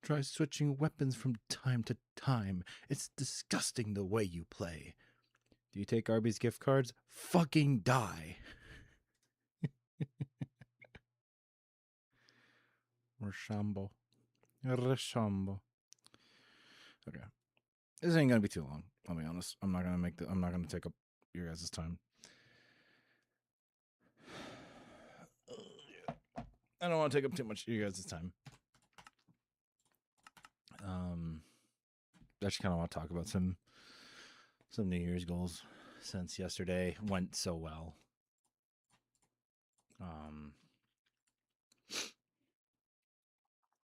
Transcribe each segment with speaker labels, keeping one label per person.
Speaker 1: Try switching weapons from time to time. It's disgusting the way you play. Do you take Arby's gift cards? Fucking die. Rochambeau. Rochambeau. Okay. This ain't gonna be too long. I'll be honest. I'm not gonna take up your guys' time. I don't want to take up too much of you guys' time. I just kind of want to talk about some New Year's goals since yesterday went so well.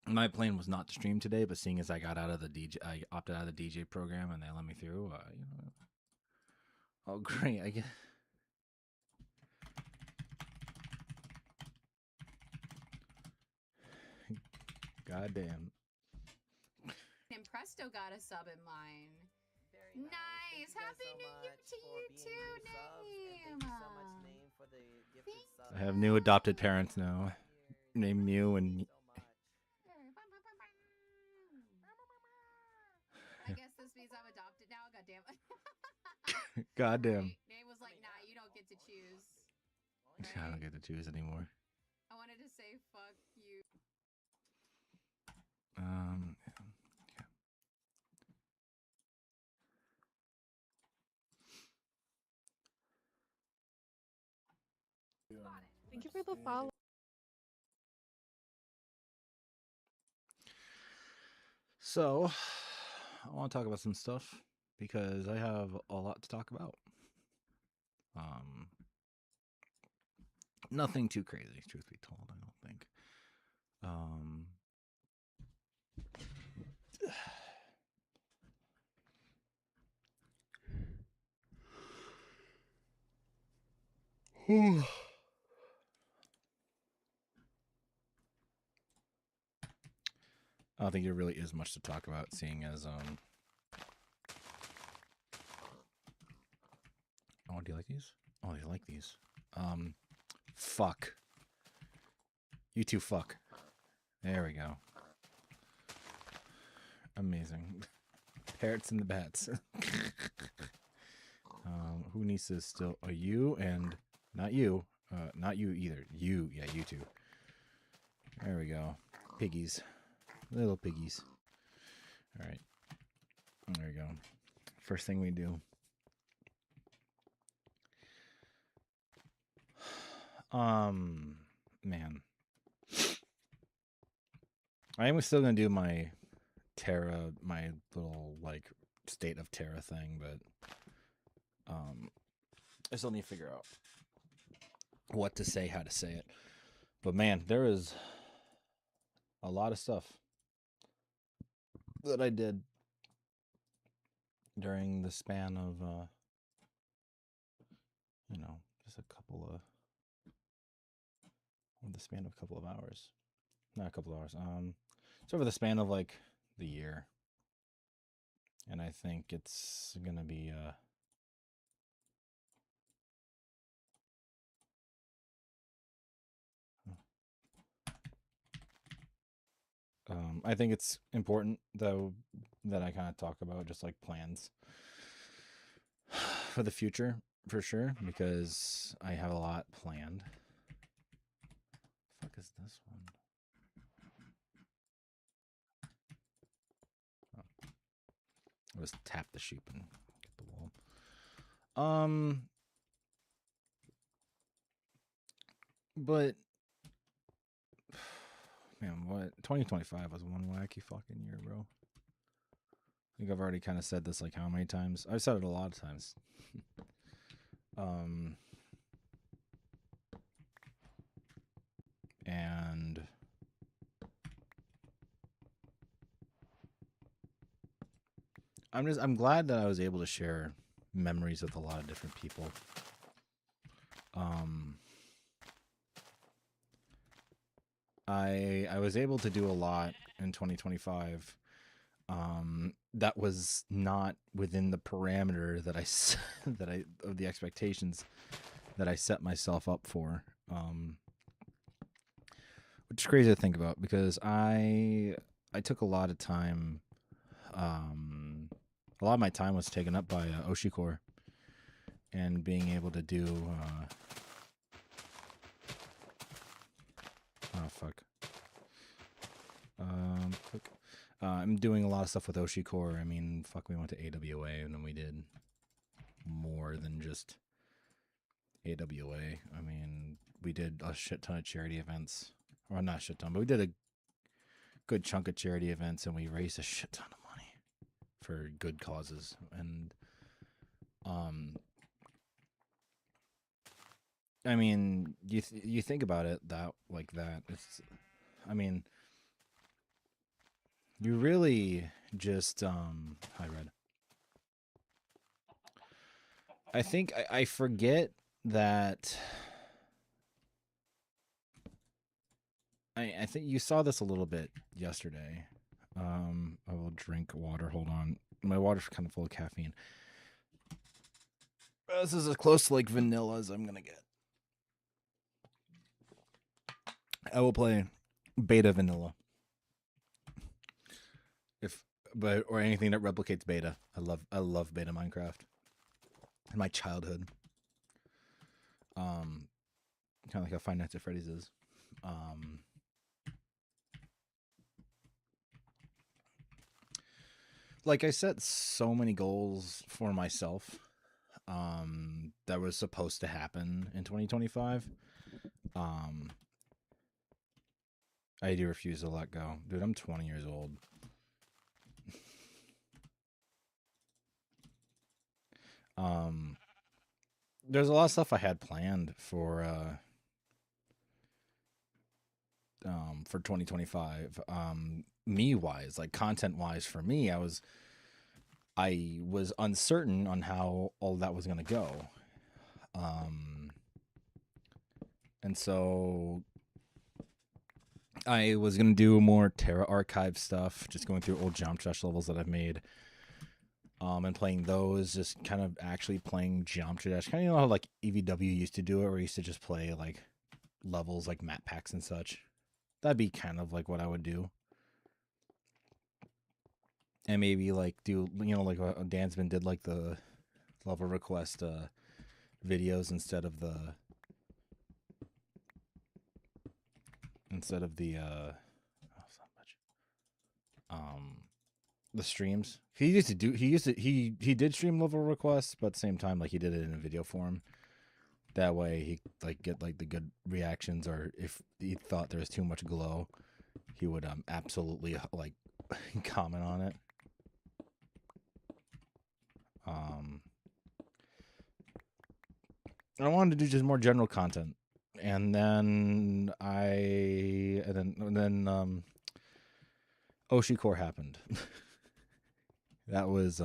Speaker 1: My plan was not to stream today, but seeing as I got out of the DJ, I opted out of the DJ program and they let me through. Oh great! I guess. Goddamn.
Speaker 2: And Presto got a sub in line. Very nice. Happy New Year to you too, Name.
Speaker 1: I have new adopted parents now, named Mew and.
Speaker 2: I guess this means I'm adopted now. Goddamn.
Speaker 1: Goddamn.
Speaker 2: Right. Name was like, nah, you don't get to choose. Right?
Speaker 1: I don't get to choose anymore.
Speaker 2: I wanted to say fuck you.
Speaker 1: Yeah.
Speaker 3: Thank you for the follow.
Speaker 1: So, I want to talk about some stuff because I have a lot to talk about. Nothing too crazy, truth be told, I don't think. I don't think there really is much to talk about, seeing as oh, do you like these? Oh, you like these? Fuck. You two fuck. There we go. Amazing. Parrots and the bats. Who needs to still? Oh, you and not you. Not you either. You, yeah, you two. There we go. Piggies. Little piggies. All right. There we go. First thing we do. Man. I am still gonna do my Terra, my little like state of Terra thing, but I still need to figure out what to say, how to say it. But man, there is a lot of stuff that I did during the span of just a couple of hours. Not a couple of hours. It's over the span of like the year. And I think it's gonna be I think it's important though that I kind of talk about just like plans for the future for sure, because I have a lot planned. The fuck is this one? Oh. I'll just tap the sheep and get the wall. But man, what 2025 was one wacky fucking year, bro. I think I've already kind of said this like how many times? I've said it a lot of times. And I'm glad that I was able to share memories with a lot of different people. I was able to do a lot in 2025 that was not within the parameter that of the expectations that I set myself up for, which is crazy to think about, because I I took a lot of time. A lot of my time was taken up by Oshicore and being able to do. Oh fuck. Fuck. I'm doing a lot of stuff with Oshicore. I mean, fuck, we went to AWA and then we did more than just AWA. I mean, we did a shit ton of charity events. Well, not a shit ton, but we did a good chunk of charity events and we raised a shit ton of money for good causes. And, I mean, you think about it like that. It's, I mean, you really just, hi, Red. I think I forget that. I think you saw this a little bit yesterday. I will drink water. Hold on. My water's kind of full of caffeine. This is as close to like vanilla as I'm gonna get. I will play beta vanilla. Or anything that replicates beta. I love beta Minecraft. In my childhood. Kind of like how Five Nights at Freddy's is. Like I set so many goals for myself that was supposed to happen in 2025. I do refuse to let go. Dude, I'm 20 years old. There's a lot of stuff I had planned for 2025. Me wise, like content wise for me, I was uncertain on how all that was gonna go. And so I was gonna do more Terra Archive stuff, just going through old Geometry Dash levels that I've made. And playing those, just kind of actually playing Geometry Dash. Kind of, you know how like EVW used to do it, where you used to just play like levels like map packs and such. That'd be kind of like what I would do. And maybe like do, you know, like what Dansman did, like the level request videos instead of the the streams. He did stream level requests, but at the same time, like he did it in a video form. That way he like get like the good reactions, or if he thought there was too much glow, he would absolutely like comment on it. I wanted to do just more general content, and then Oshicore happened. That was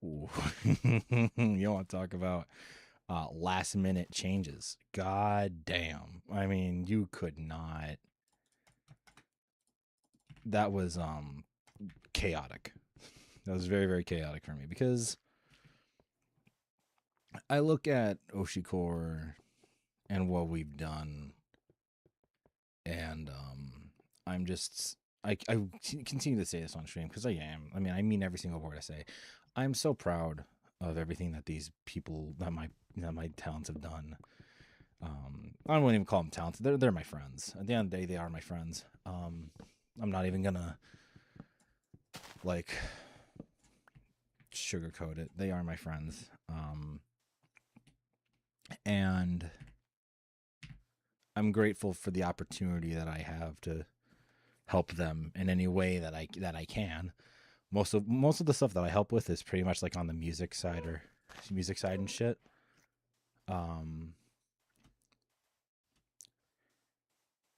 Speaker 1: ooh. You want to talk about last minute changes? God damn! I mean, you could not. That was chaotic. That was very, very chaotic for me, because I look at Oshicore and what we've done, and I continue to say this on stream because I am. I mean every single word I say. I'm so proud of everything that these people, that my talents have done. I wouldn't even call them talents. They're my friends. At the end of the day, they are my friends. I'm not even gonna like sugarcoat it. They are my friends. And I'm grateful for the opportunity that I have to help them in any way that I can. Most of the stuff that I help with is pretty much like on the music side and shit.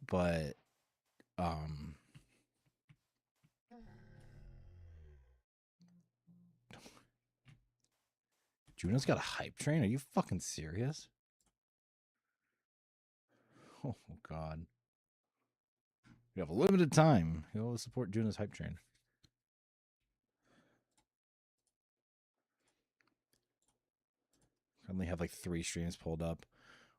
Speaker 1: But Juno's got a hype train? Are you fucking serious? Oh god. We have a limited time. You'll support Juno's hype train. I only have like 3 streams pulled up.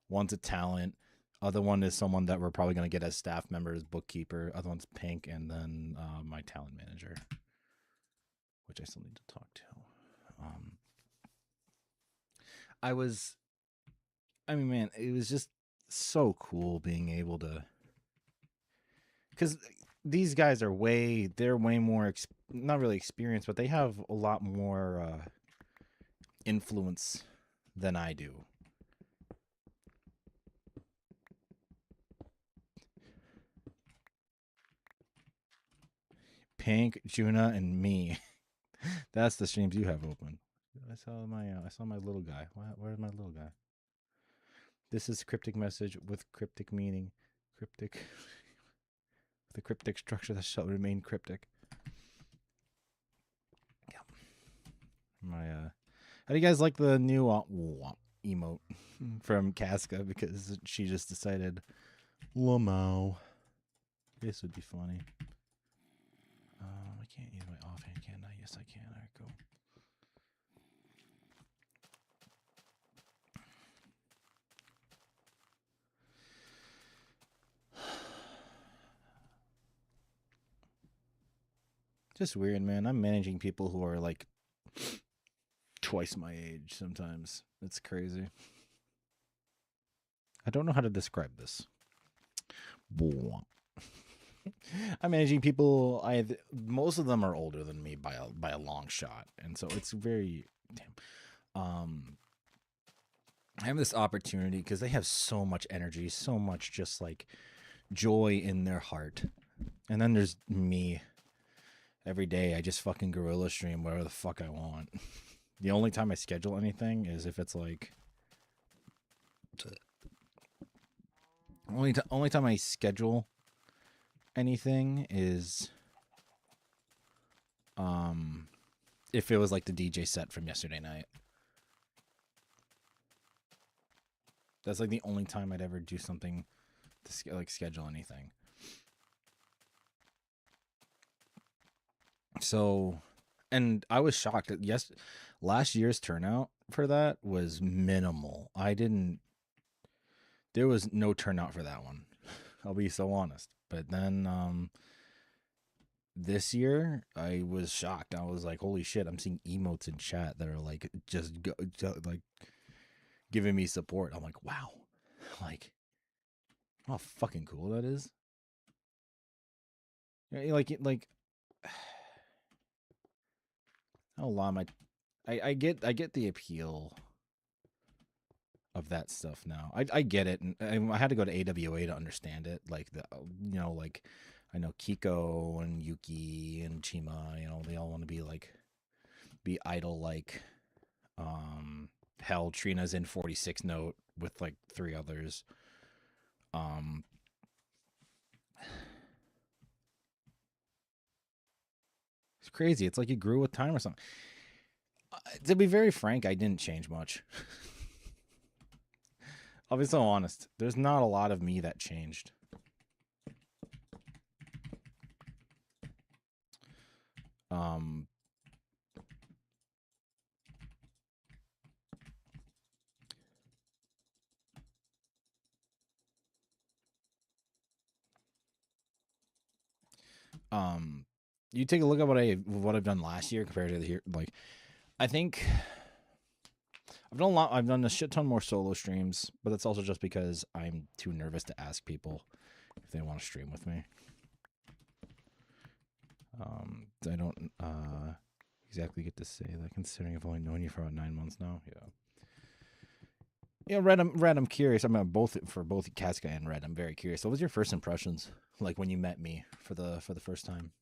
Speaker 1: One's a talent. Other one is someone that we're probably going to get as staff member, as bookkeeper. Other one's Pink, and then my talent manager, which I still need to talk to. I mean, man, it was just so cool being able to, because these guys are they're way more, not really experienced, but they have a lot more influence than I do. Pink, Juna, and me. That's the streams you have open. I saw my little guy. Where's my little guy? This is cryptic message with cryptic meaning. Cryptic. The cryptic structure that shall remain cryptic. Yeah. How do you guys like the new emote from Casca? Because she just decided, Lamau. This would be funny. I can't use my offhand, can I? Yes, I can. All right, go. Just weird, man. I'm managing people who are like twice my age sometimes. It's crazy. I don't know how to describe this. I'm managing people. Most of them are older than me by a long shot, and so it's very I have this opportunity because they have so much energy, so much just like joy in their heart, and then there's me. Every day I just fucking gorilla stream whatever the fuck I want. The only time I schedule anything is if it's like only time I schedule anything is if it was like the DJ set from yesterday night. That's like the only time I'd ever do something to like schedule anything. So, and I was shocked that last year's turnout for that was minimal. There was no turnout for that one. I'll be so honest. But then this year I was shocked. I was like, holy shit, I'm seeing emotes in chat that are like like giving me support. I'm like, wow. Like, how fucking cool that is. Like how long I get the appeal of that stuff now. I get it, and I had to go to AWA to understand it. Like like I know Kiko and Yuki and Chima, they all want to be idol like. Hell, Trina's in 46 note with like 3 others. It's crazy. It's like you grew with time or something. To be very frank, I didn't change much. I'll be so honest. There's not a lot of me that changed. You take a look at what I've done last year compared to the year. Like, I think I've done a lot. I've done a shit ton more solo streams, but that's also just because I'm too nervous to ask people if they want to stream with me. I don't exactly get to say that, considering I've only known you for about 9 months now. Yeah, Red, I'm curious. I'm both Casca and Red. I'm very curious. What was your first impressions, like when you met me for the first time?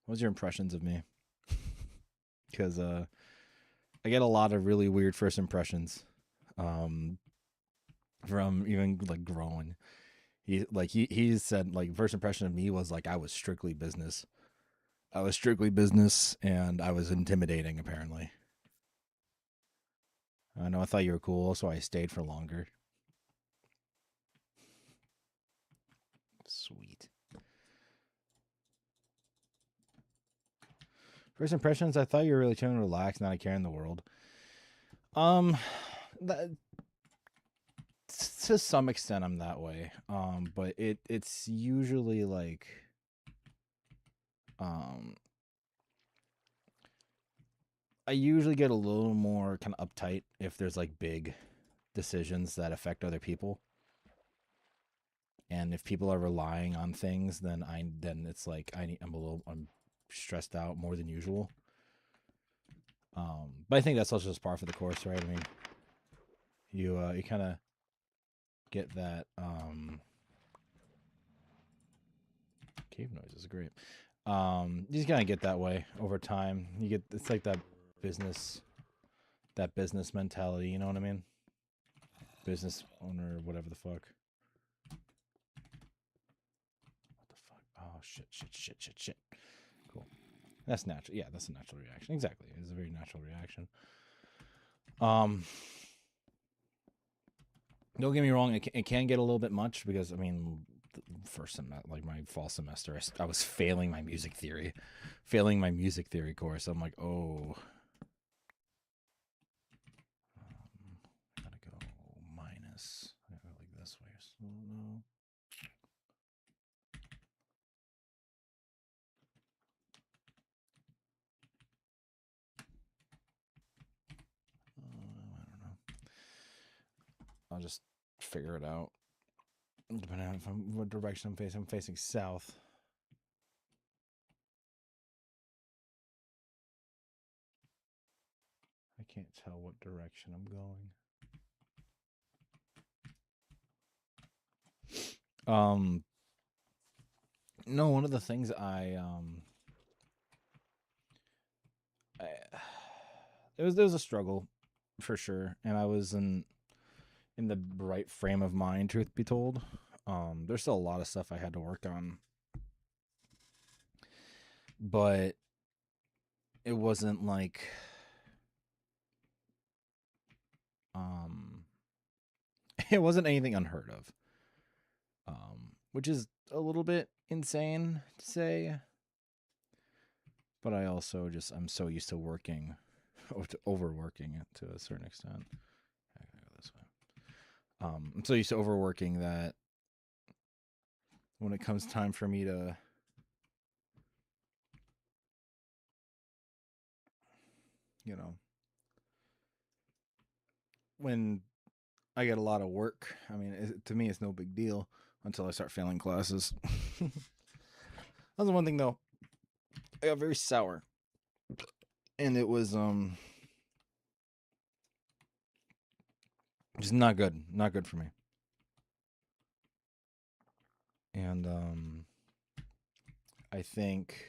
Speaker 1: What was your impressions of me? Because I get a lot of really weird first impressions, from even like growing. He said like first impression of me was like I was strictly business. I was strictly business, and I was intimidating apparently. I know I thought you were cool, so I stayed for longer. Sweet. First impressions, I thought you were really chill and relaxed, not a care in the world. to some extent I'm that way. But it's usually like I usually get a little more kind of uptight if there's like big decisions that affect other people. And if people are relying on things, then it's like I'm stressed out more than usual. But I think that's also just par for the course, right? I mean, you kind of get that cave noise is great. You just kind of get that way over time. It's like that business mentality, you know what I mean? Business owner, whatever the fuck. What the fuck? Oh shit. Cool. That's natural. Yeah, that's a natural reaction. Exactly. It's a very natural reaction. Don't get me wrong, it can get a little bit much because I mean, first semester, like my fall semester, I was failing my music theory course. I'm like, oh, gotta go minus. I gotta go like this way. So no. I don't know. I'll just figure it out. Depending on what direction I'm facing. I'm facing south. I can't tell what direction I'm going. No, one of the things there was a struggle for sure, and I was in the right frame of mind, truth be told. There's still a lot of stuff I had to work on, but it wasn't like it wasn't anything unheard of, which is a little bit insane to say, but I also I'm so used to working, to overworking it to a certain extent. I gotta go this way. I'm so used to overworking that when it comes time for me to when I get a lot of work, I mean, to me, it's no big deal until I start failing classes. That's the one thing, though. I got very sour, and it was just not good for me. And I think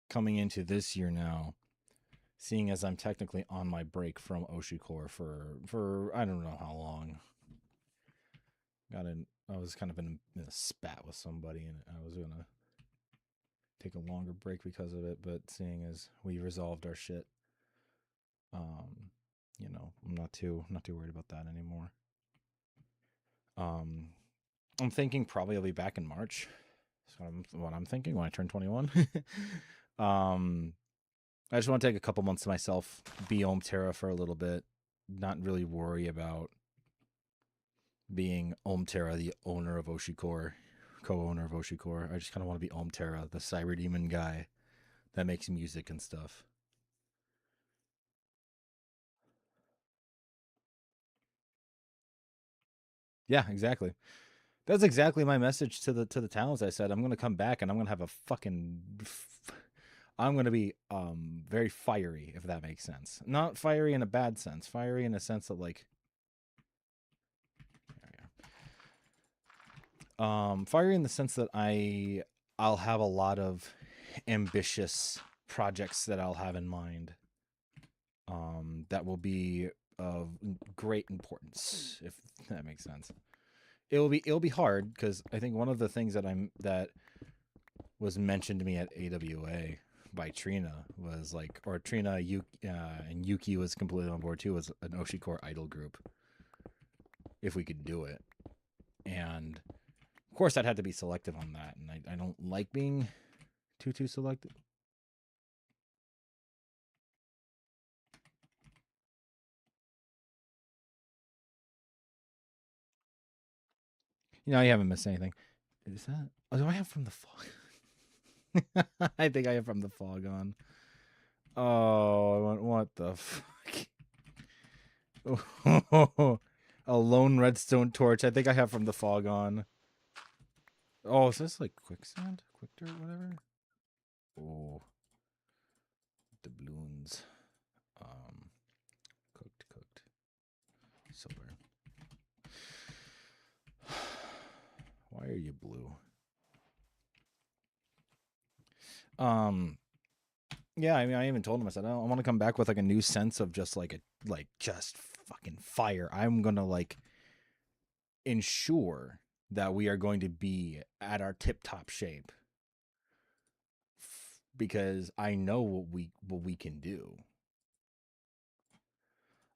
Speaker 1: coming into this year now, seeing as I'm technically on my break from OshiCore for I don't know how long. I was kind of in a spat with somebody, and I was gonna take a longer break because of it. But seeing as we resolved our shit, I'm not too worried about that anymore. I'm thinking probably I'll be back in March. That's what I'm thinking when I turn 21. I just want to take a couple months to myself, be Ohm Terra for a little bit, not really worry about being Ohm Terra, the owner of OshiCore, co-owner of OshiCore. I just kind of want to be Ohm Terra, the cyber demon guy that makes music and stuff. Yeah, exactly. That's exactly my message to the towns. I said I'm going to come back and I'm going to have a fucking I'm going to be very fiery, if that makes sense. Not fiery in a bad sense. Fiery in a sense that like fiery in the sense that I'll have a lot of ambitious projects that I'll have in mind. That will be of great importance, if that makes sense. It'll be hard because I think one of the things that was mentioned to me at AWA by Trina was like, or Trina, and Yuki was completely on board too, was an OshiCore idol group. If we could do it, and of course I'd have to be selective on that, and I don't like being too selective. You know, you haven't missed anything. Is that? Oh, do I have From the Fog? I think I have From the Fog on. Oh, what the fuck? A lone redstone torch. I think I have From the Fog on. Oh, is this like quicksand? Quick dirt, whatever? Oh. Doubloons. Cooked. Silver. Why are you blue? Yeah, I mean, I even told him, I said, I want to come back with like a new sense of just just fucking fire. I'm gonna like ensure that we are going to be at our tip-top shape because I know what we can do.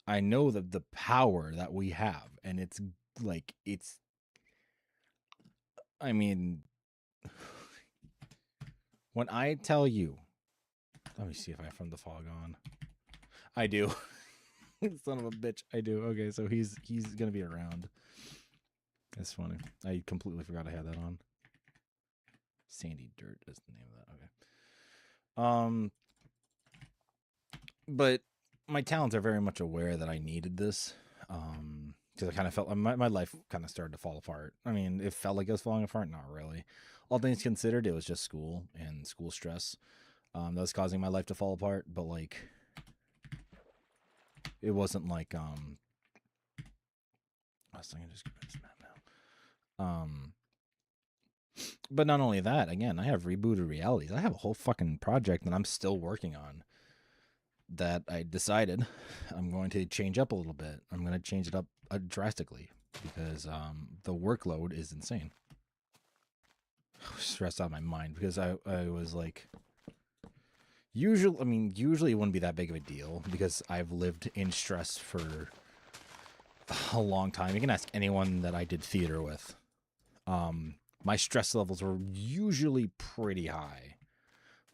Speaker 1: I know the power that we have, and it's like I mean, when I tell you, let me see if I have From the Fog on. I do. Son of a bitch, I do. Okay, so he's gonna be around. That's funny. I completely forgot I had that on. Sandy Dirt is the name of that. Okay. But my talents are very much aware that I needed this. Because I kind of felt my life kind of started to fall apart. I mean, it felt like it was falling apart. Not really. All things considered, it was just school and school stress that was causing my life to fall apart. But like, it wasn't like I was thinking just get this map now. But not only that, again, I have Rebooted Realities. I have a whole fucking project that I'm still working on that I decided I'm going to change up a little bit. I'm going to change it up drastically because the workload is insane. I was stressed out of my mind because I was like, usually it wouldn't be that big of a deal because I've lived in stress for a long time. You can ask anyone that I did theater with. My stress levels were usually pretty high,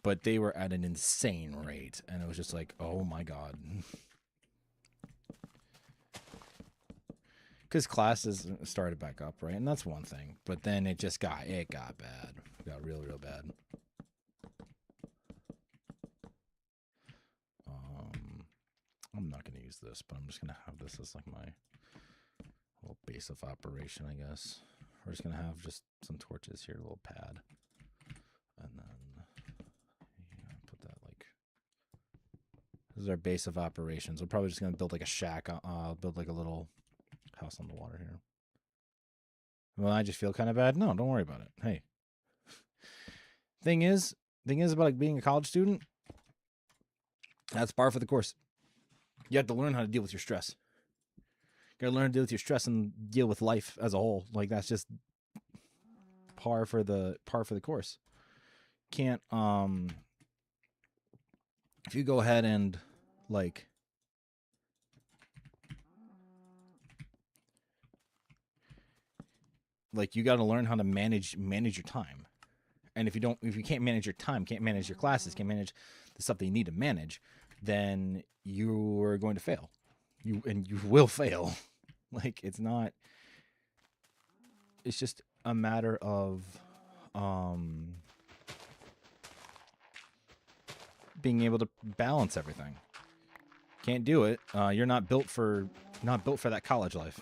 Speaker 1: but they were at an insane rate, and it was just like, oh my god. Because classes started back up, right? And that's one thing, but then it got bad. It got real bad. I'm not going to use this, but I'm just going to have this as like my little base of operation, I guess. We're just going to have just some torches here, a little pad. And then put that like... This is our base of operations. We're probably just going to build like a shack. Build like a little house on the water here. Well, I just feel kind of bad. No, don't worry about it. Hey. Thing is about like being a college student, that's par for the course. You have to learn how to deal with your stress. You gotta learn to deal with your stress and deal with life as a whole. Like that's just par for the course. Can't if you go ahead and like you got to learn how to manage your time. And if you can't manage your time, can't manage your classes, can't manage the stuff that you need to manage, then you are going to fail. You will fail. Like it's just a matter of being able to balance everything. Can't do it. You're not built for that college life.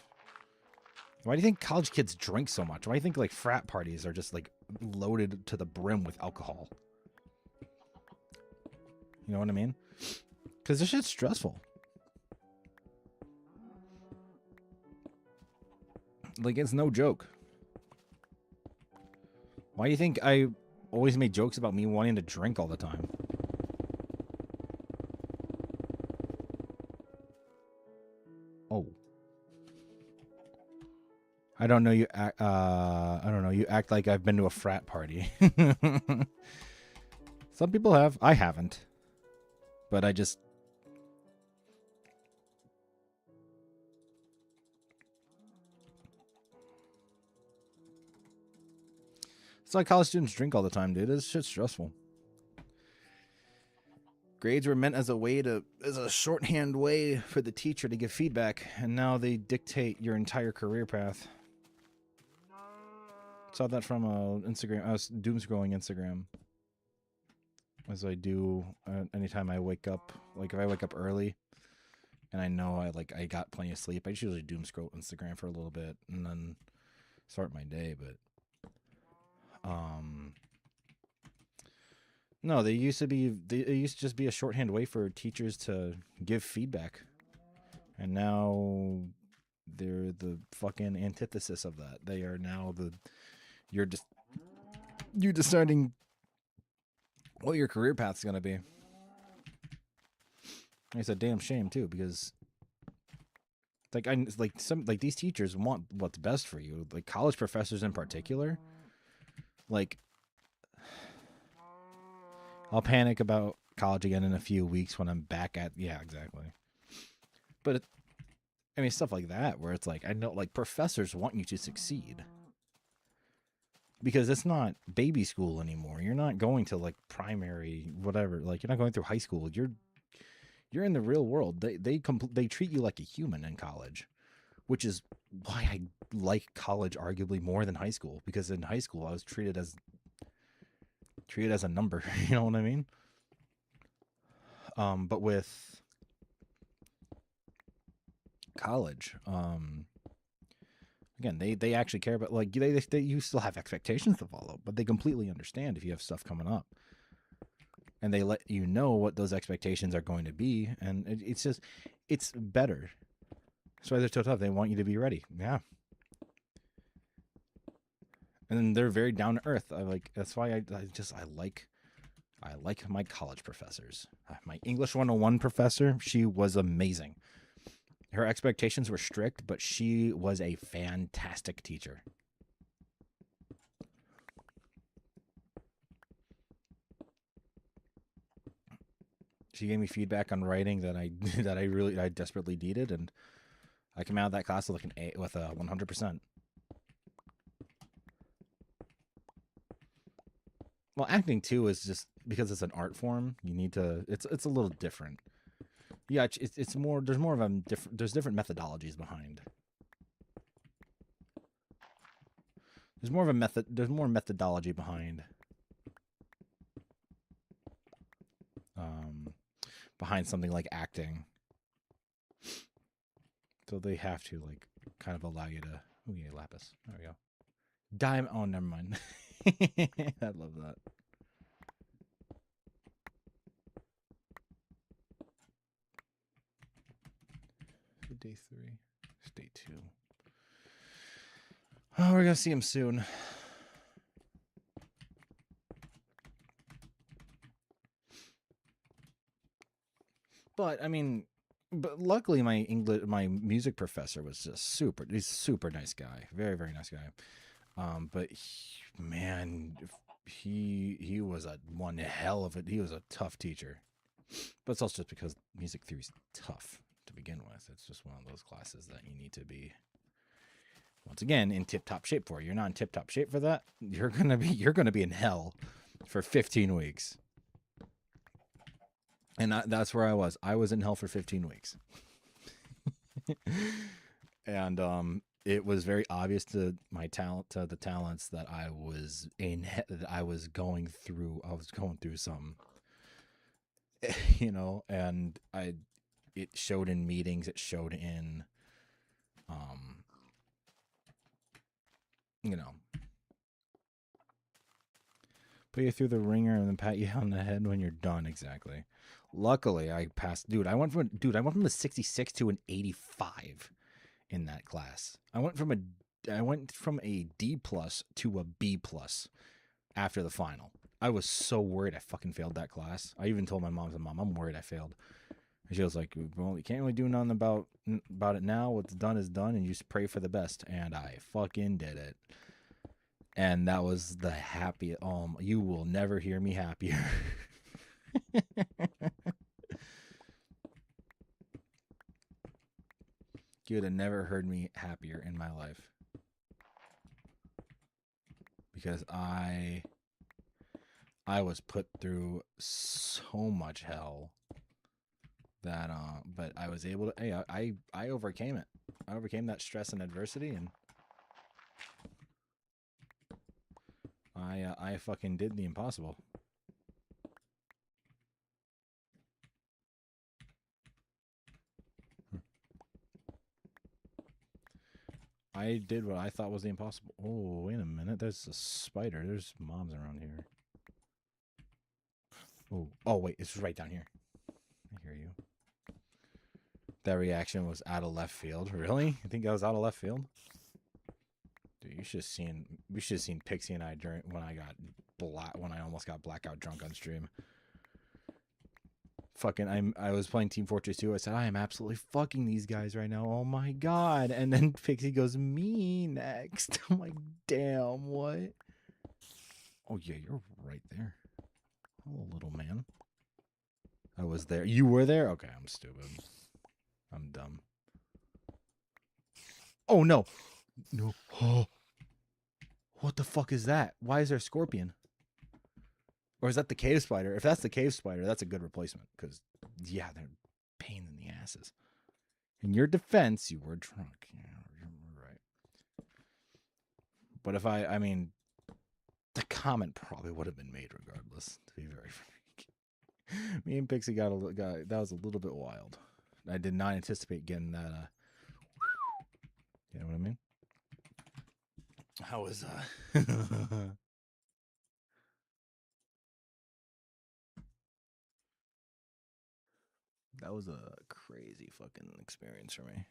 Speaker 1: Why do you think college kids drink so much? Why do you think like frat parties are just like loaded to the brim with alcohol? You know what I mean? Because this shit's stressful. Like it's no joke. Why do you think I always made jokes about me wanting to drink all the time? Oh. I don't know. You act like I've been to a frat party. Some people have. I haven't. But I just... It's like college students drink all the time, dude. This shit's stressful. Grades were meant as a shorthand way for the teacher to give feedback, and now they dictate your entire career path. Saw that from Instagram. I was doom scrolling Instagram, as I do anytime I wake up. Like if I wake up early, and I know I got plenty of sleep, I just usually doom scroll Instagram for a little bit and then start my day. But no, it used to just be a shorthand way for teachers to give feedback, and now they're the fucking antithesis of that. They are now you're deciding what your career path is going to be. It's a damn shame too, because these teachers want what's best for you. Like college professors in particular, like I'll panic about college again in a few weeks when I'm back at exactly. But I mean stuff like that where it's like I know like professors want you to succeed. Because it's not baby school anymore. You're not going to like primary whatever. Like you're not going through high school. You're in the real world. They treat you like a human in college, which is why I like college arguably more than high school. Because in high school I was treated as a number. You know what I mean? But with college, again, they actually care about like you still have expectations to follow, but they completely understand if you have stuff coming up, and they let you know what those expectations are going to be, and it's better. That's why they're so tough. They want you to be ready. Yeah, and they're very down to earth. That's why I like my college professors. My English 101 professor, she was amazing. Her expectations were strict, but she was a fantastic teacher. She gave me feedback on writing that I desperately needed, and I came out of that class with with a 100%. Well, acting too is just because it's an art form. You need to. It's a little different. Yeah, it's more. There's more of a different. There's different methodologies behind. There's more of a method. There's more methodology behind. Behind something like acting. So they have to like kind of allow you to. Oh yeah, lapis. There we go. Diamond. Oh, never mind. I love that. Day 3. It's day 2. Oh, we're gonna see him soon. But I mean, luckily my music professor was just he's a super nice guy, very very nice guy. But he was one hell of it. He was a tough teacher. But it's also just because music theory is tough to begin with. It's just one of those classes that you need to be, once again, in tip-top shape for. You're not in tip-top shape for that, you're gonna be in hell for 15 weeks. And that's where I was. I was in hell for 15 weeks. And it was very obvious to my talent, to the talents, that I was going through something. You know, and it showed in meetings, it showed in you know, put you through the ringer and then pat you on the head when you're done. Exactly. Luckily, I passed. I went from a 66 to an 85 in that class. I went from a D plus to a B plus after the final. I was so worried I fucking failed that class. I even told my mom, I'm worried I failed. And she was like, well, you can't really do nothing about it now. What's done is done, and you just pray for the best. And I fucking did it. And that was the happy. You will never hear me happier. You would have never heard me happier in my life, because I was put through so much hell that but I was able to. I overcame it. I overcame that stress and adversity, and I fucking did the impossible. I did what I thought was the impossible. Oh, wait a minute. There's a spider. There's mobs around here. Oh, wait. It's right down here. I hear you. That reaction was out of left field. Really? You think I was out of left field? Dude, we should have seen Pixie and I during when I almost got blackout drunk on stream. Fucking, I was playing Team Fortress 2. I said, I am absolutely fucking these guys right now. Oh my god. And then Pixie goes, me next. I'm like, damn, what? Oh yeah, you're right there. Hello, little man. I was there. You were there? Okay, I'm stupid. I'm dumb. Oh no. No. Oh. What the fuck is that? Why is there a scorpion? Or is that the cave spider? If that's the cave spider, that's a good replacement. Because, yeah, they're pain in the asses. In your defense, you were drunk. Yeah, you're right. But if I mean, the comment probably would have been made regardless, to be very frank. Me and Pixie got that was a little bit wild. I did not anticipate getting that, you know what I mean? How was, that was a crazy fucking experience for me.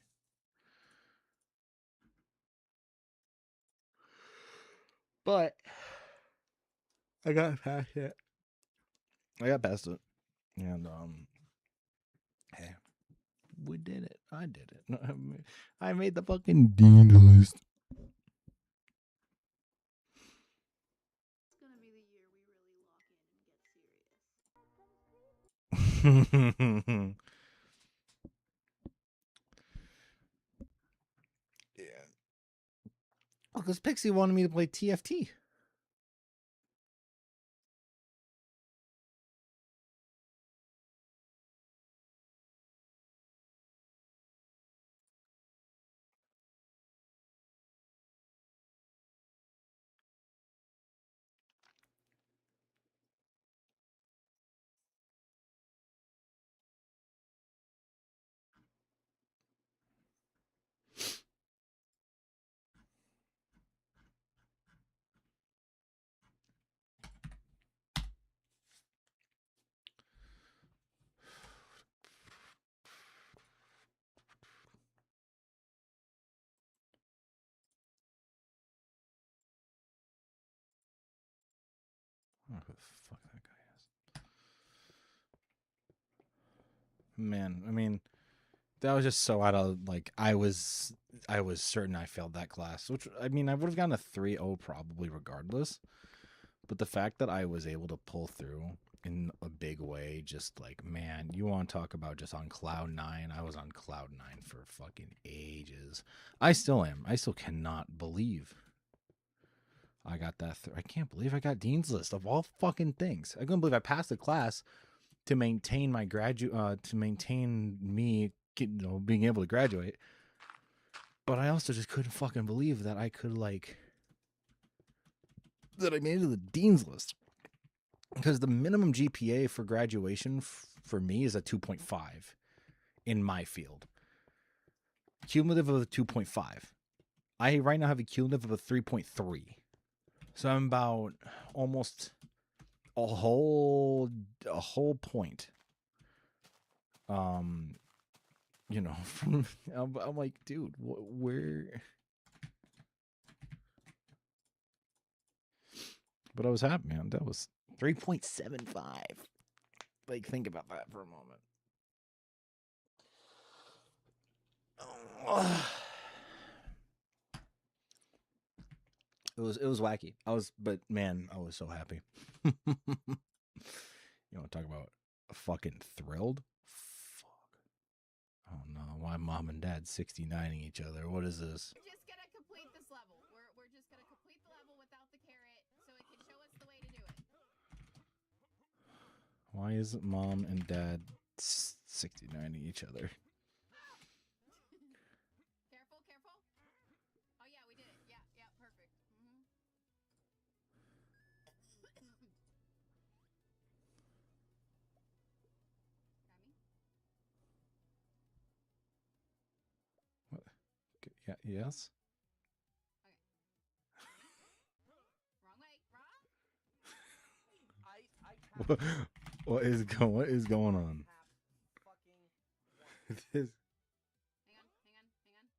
Speaker 1: But I got past it. And hey, we did it. I did it. I made the fucking Dean's list.
Speaker 2: It's gonna be the year we really lock in and get serious.
Speaker 1: Yeah. Oh, because Pixie wanted me to play TFT. I don't know who the fuck that guy is. Man, I mean, that was just so out of, like, I was certain I failed that class, which, I mean, I would have gotten a 3.0 probably regardless. But the fact that I was able to pull through in a big way, just like, man, you want to talk about just on cloud 9? I was on cloud 9 for fucking ages. I still am. I still cannot believe I got that. I can't believe I got Dean's List of all fucking things. I couldn't believe I passed the class to maintain my to maintain me, being able to graduate. But I also just couldn't fucking believe that I could, like, that I made it to the Dean's List. Because the minimum GPA for graduation for me is a 2.5 in my field. Cumulative of a 2.5. I right now have a cumulative of a 3.3. So I'm about almost a whole point. You know, from I'm like, dude, where? But I was happy, man. That was 3.75. Like, think about that for a moment. It was wacky. But man, I was so happy. You want to talk about fucking thrilled? Fuck. Oh no, why mom and dad 69ing each other? What is this?
Speaker 2: We're just gonna complete this level. We're just gonna complete the level without the carrot, so it can show us the way to do it.
Speaker 1: Why is mom and dad 69ing each other?
Speaker 2: Careful. Oh yeah, we did it. Yeah, perfect.
Speaker 1: Yeah. Yes.
Speaker 2: Wrong way. Wrong.
Speaker 1: What is going on? This
Speaker 2: Hang on. Hang on. Hang on.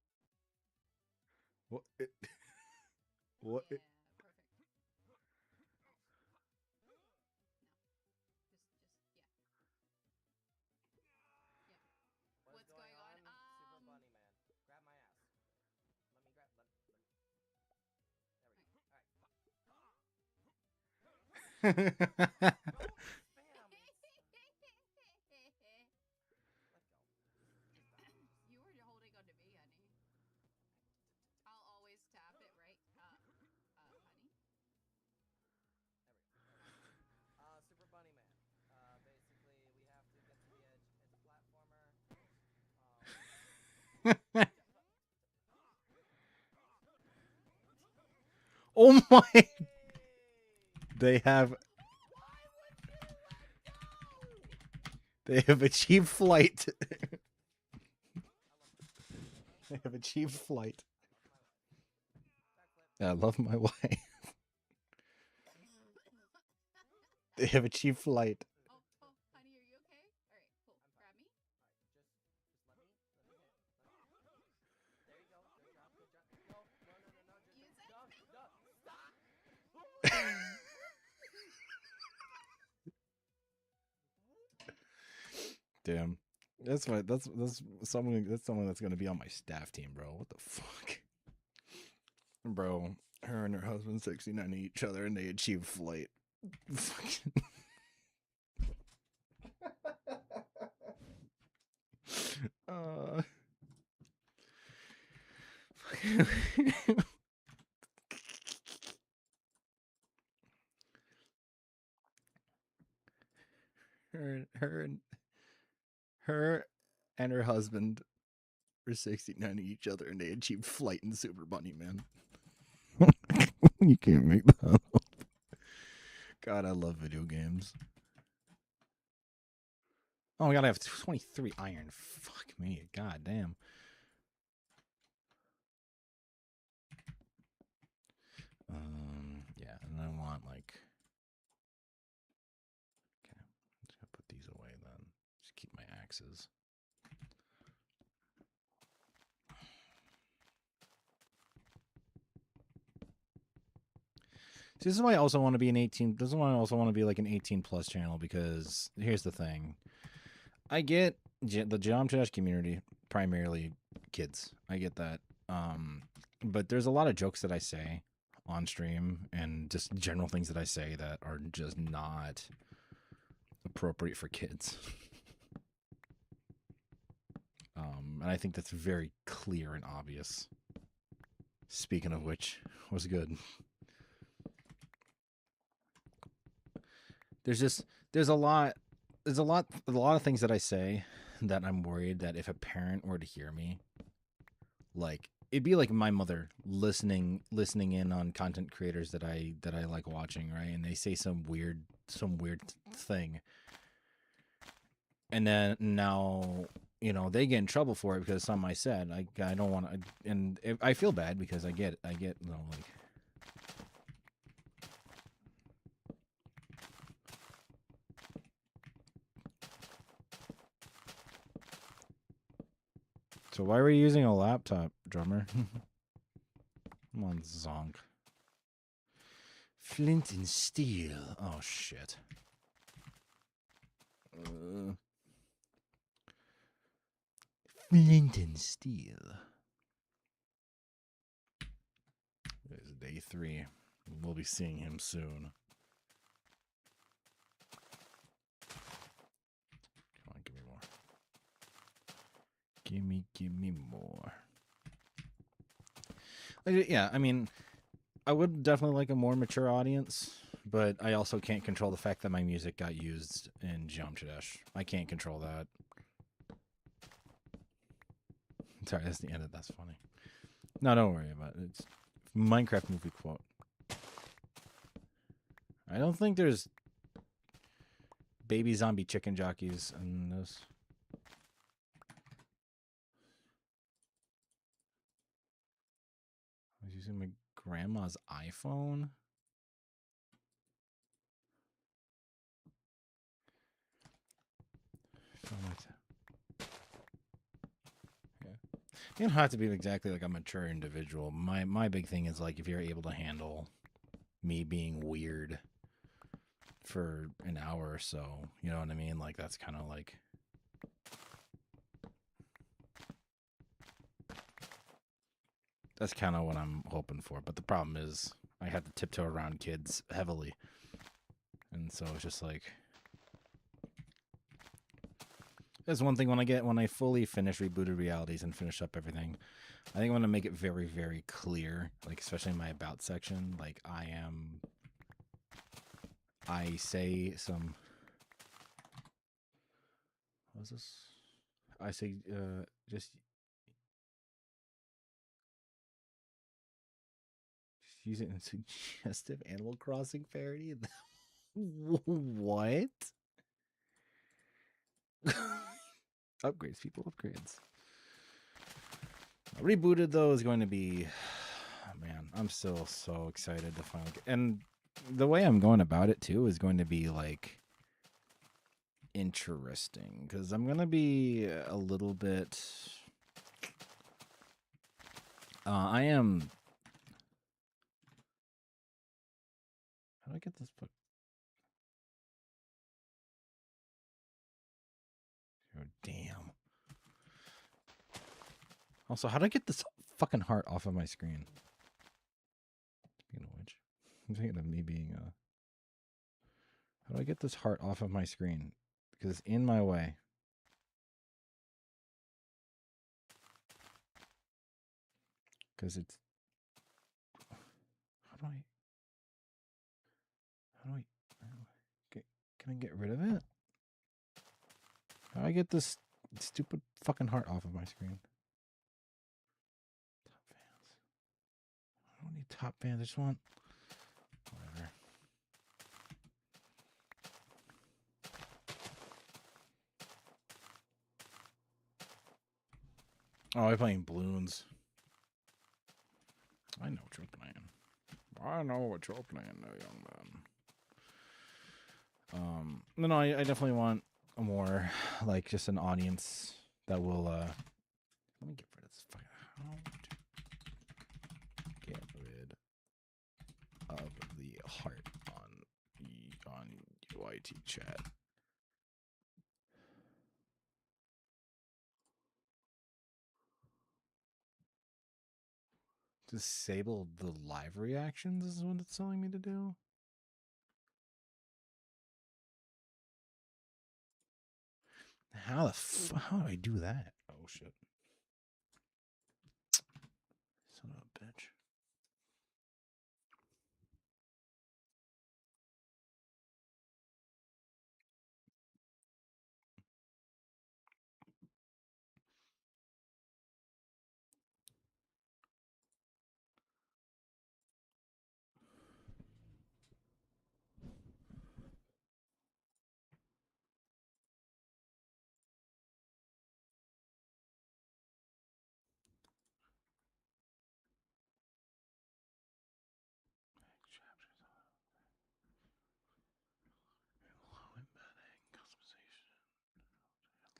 Speaker 1: what what
Speaker 2: Yeah. Perfect. No. Just yeah. Yep. What's going on?
Speaker 4: Super Bunny Man. Grab my ass. Let me grab. There we go. All right. Don't spam. Let go.
Speaker 2: You were holding on to me, honey. I'll always tap it, right? Honey?
Speaker 4: There we go. Super Bunny Man. Basically, we have to get to the edge. It's a platformer.
Speaker 1: Oh my!
Speaker 4: Hey!
Speaker 1: They have
Speaker 4: Why would you let go?
Speaker 1: they have achieved flight.
Speaker 4: I love
Speaker 1: They have achieved flight.
Speaker 4: my life. Backflip.
Speaker 1: I love my wife. They have achieved flight.
Speaker 2: Oh, honey, are you okay? All right, cool. Grab me.
Speaker 4: Alright, just let me hit. There you go. Good job. Good job. No. Just
Speaker 2: Use it.
Speaker 4: no. Stop.
Speaker 1: Damn. That's someone that's gonna be on my staff team, bro. What the fuck? Bro, her and her husband 69 each other and they achieved flight. Fucking- uh her and her husband were 69 each other and they achieved flight in Super Bunny Man. You can't make that up. God, I love video games. Oh my god, I have 23 iron. Fuck me. God damn. Yeah, and I want like okay, just gonna put these away then. Just keep my axes. See, this is why I also want to be an 18. This is why I also want to be like an 18 plus channel because here's the thing. I get the Geom Trash community, primarily kids. I get that. But there's a lot of jokes that I say on stream and just general things that I say that are just not appropriate for kids. And I think that's very clear and obvious. Speaking of which, was good. There's a lot of things that I say that I'm worried that if a parent were to hear me, like it'd be like my mother listening in on content creators that I like watching, right? And they say some weird thing. And then now, you know, they get in trouble for it because something I said. I don't want to, and I feel bad because I get you know, like. So why were you using a laptop, drummer? Come on, Zonk. Flint and steel. Oh shit. Flint and steel. It's day 3. We'll be seeing him soon. Come on, give me more. Give me more. Yeah, I mean, I would definitely like a more mature audience, but I also can't control the fact that my music got used in Geom Trash. I can't control that. Sorry, that's the end of that's funny. No, don't worry about it. It's Minecraft movie quote. I don't think there's baby zombie chicken jockeys in this. Using my grandma's iPhone. Yeah. You don't have to be exactly like a mature individual. My big thing is like if you're able to handle me being weird for an hour or so, you know what I mean? Like that's kind of like that's kind of what I'm hoping for. But the problem is I have to tiptoe around kids heavily. And so it's just like there's one thing when I fully finish Rebooted Realities and finish up everything, I think I want to make it very, very clear, like especially in my about section, like I say some, what's this? I say just use it in suggestive Animal Crossing parody. What? Upgrades, people, upgrades. Rebooted though is going to be, man, I'm still so excited to finally get, and the way I'm going about it too is going to be like interesting because I'm gonna be a little bit. I am. How do I get this book? Oh damn. Also, how do I get this fucking heart off of my screen? Speaking of which, I'm thinking of me being how do I get this heart off of my screen? Because it's in my way. Because it's how do I can I get rid of it? How do I get this stupid fucking heart off of my screen? Top fans. I don't need top fans. I just want whatever. Oh, I'm playing balloons. I know what you're playing. I know what you're playing, young man. No, I definitely want a more like just an audience that will. Let me get rid of this fucking. How to get rid of the heart on UIT chat. Disable the live reactions is what it's telling me to do. How do I do that? Oh shit. Son of a bitch.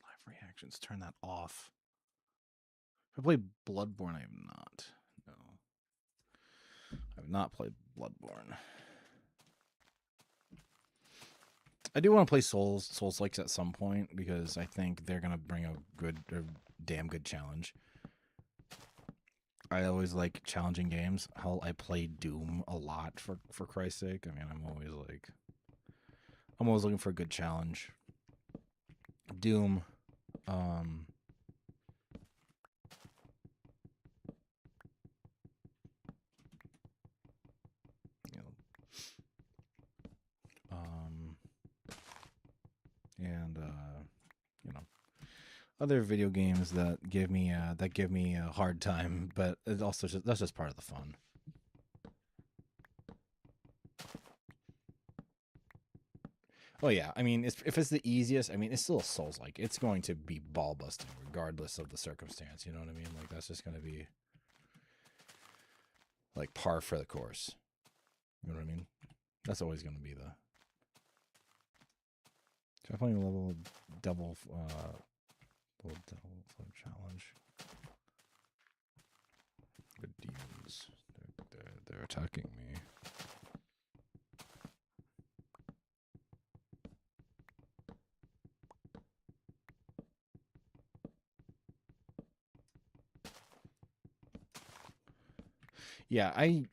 Speaker 1: Live reactions, turn that off. If I play Bloodborne, I have not. No. I have not played Bloodborne. I do want to play Souls-likes at some point because I think they're gonna bring a damn good challenge. I always like challenging games. Hell, I play Doom a lot for Christ's sake. I mean, I'm always looking for a good challenge. Doom, and you know, other video games that give me a hard time, but it also that's just part of the fun. Oh yeah, I mean, if it's the easiest, I mean, it's still a Souls-like. It's going to be ball busting regardless of the circumstance. You know what I mean? Like that's just going to be. like par for the course. You know what I mean? That's always going to be the. Try playing a level double flip challenge. Good demons. They're attacking me. Yeah, I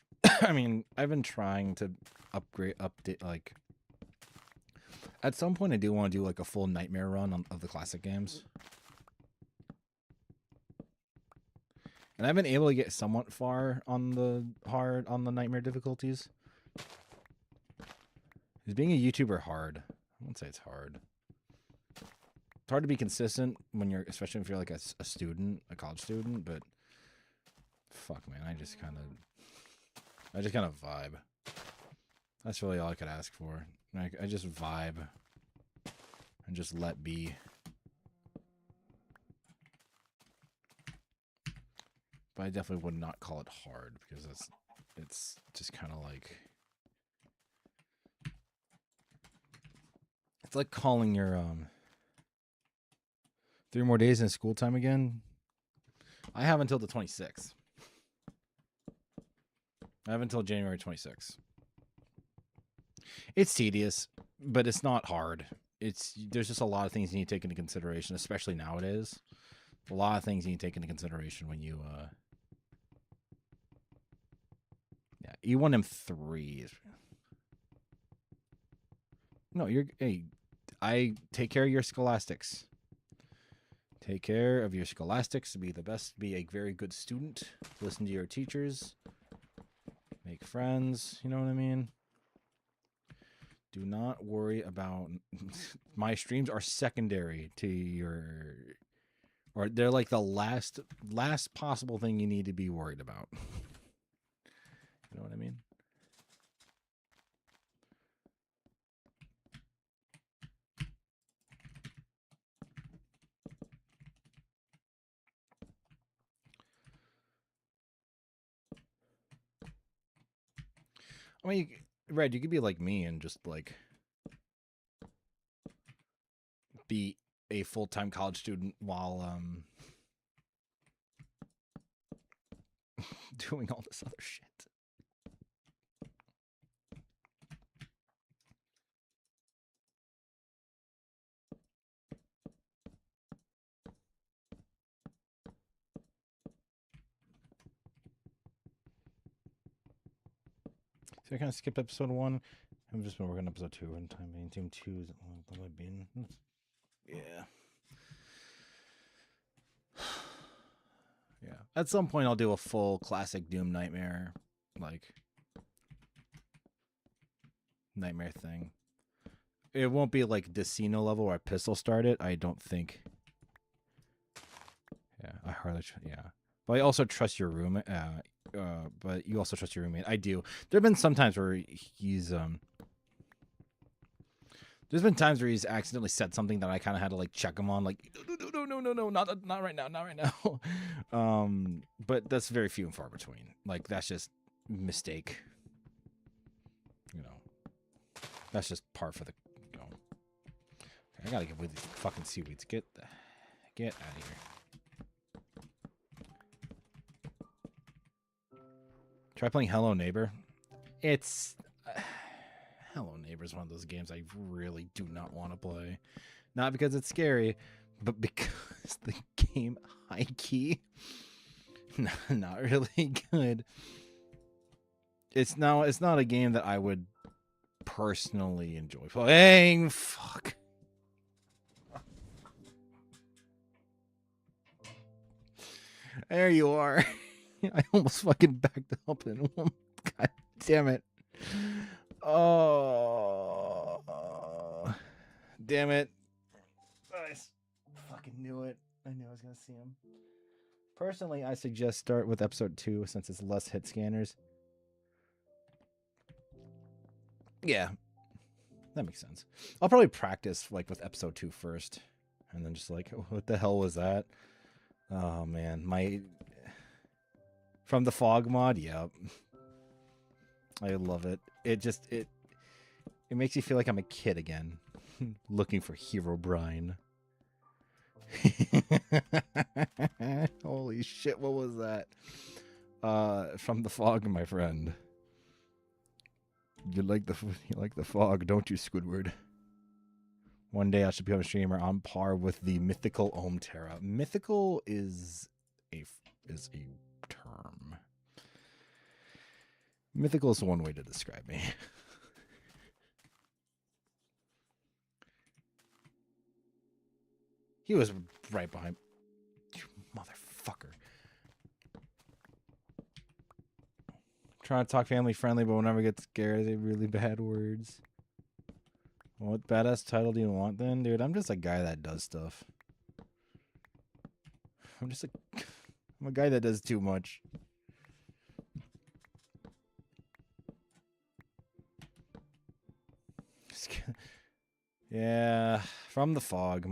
Speaker 1: mean, I've been trying to update, like, at some point I do want to do, like, a full Nightmare run of the classic games. And I've been able to get somewhat far on the Nightmare difficulties. Is being a YouTuber hard? I wouldn't say it's hard. It's hard to be consistent when you're, especially if you're like a student, a college student, but fuck, man, I just kind of vibe. That's really all I could ask for. I just vibe and just let be. But I definitely would not call it hard because it's just kind of like, it's like calling your 3 more days in school time again. I have until the 26th. I have until January 26th. It's tedious, but it's not hard. There's just a lot of things you need to take into consideration, especially nowadays. A lot of things you need to take into consideration when you E1M3 is. No, I take care of your scholastics. Take care of your scholastics to be the best, be a very good student, listen to your teachers, make friends, you know what I mean? Do not worry about my streams are secondary to your, or they're like the last possible thing you need to be worried about. You know what I mean? I mean, Red, you could be like me and just like be a full-time college student while doing all this other shit. So I kind of skipped episode 1. I've just been working on episode 2 and time being Team 2 is what I've been. Yeah. Yeah. At some point I'll do a full classic Doom Nightmare thing. It won't be like Decino level where I pistol start it. I don't think. Yeah, I hardly. Yeah, but I also trust your roommate. But you also trust your roommate. I do. There have been some times where he's There's been times where he's accidentally said something that I kind of had to like check him on, like no, not right now. But that's very few and far between. Like that's just mistake. You know, that's just par for the. You know. I gotta get with these fucking seaweeds. Get out of here. Try playing Hello Neighbor. It's Hello Neighbor is one of those games I really do not want to play. Not because it's scary, but because the game high key, not really good. It's not a game that I would personally enjoy playing. Fuck. There you are. I almost fucking backed up in one. God damn it. Oh. Damn it. I fucking knew it. I knew I was going to see him. Personally, I suggest start with episode 2 since it's less hit scanners. Yeah. That makes sense. I'll probably practice like with episode 2 first. And then just like, what the hell was that? Oh, man. From the fog mod, yep. I love it. It makes you feel like I'm a kid again, looking for Herobrine. Holy shit! What was that? From the fog, my friend. You like the fog, don't you, Squidward? One day I should become a streamer on par with the mythical Ohm Terra. Mythical is a term. Mythical is one way to describe me. He was right behind. You motherfucker. Trying to talk family friendly, but whenever I get scared, they have really bad words. What badass title do you want then? Dude, I'm just a guy that does stuff. I'm a guy that does too much. Yeah, from the fog.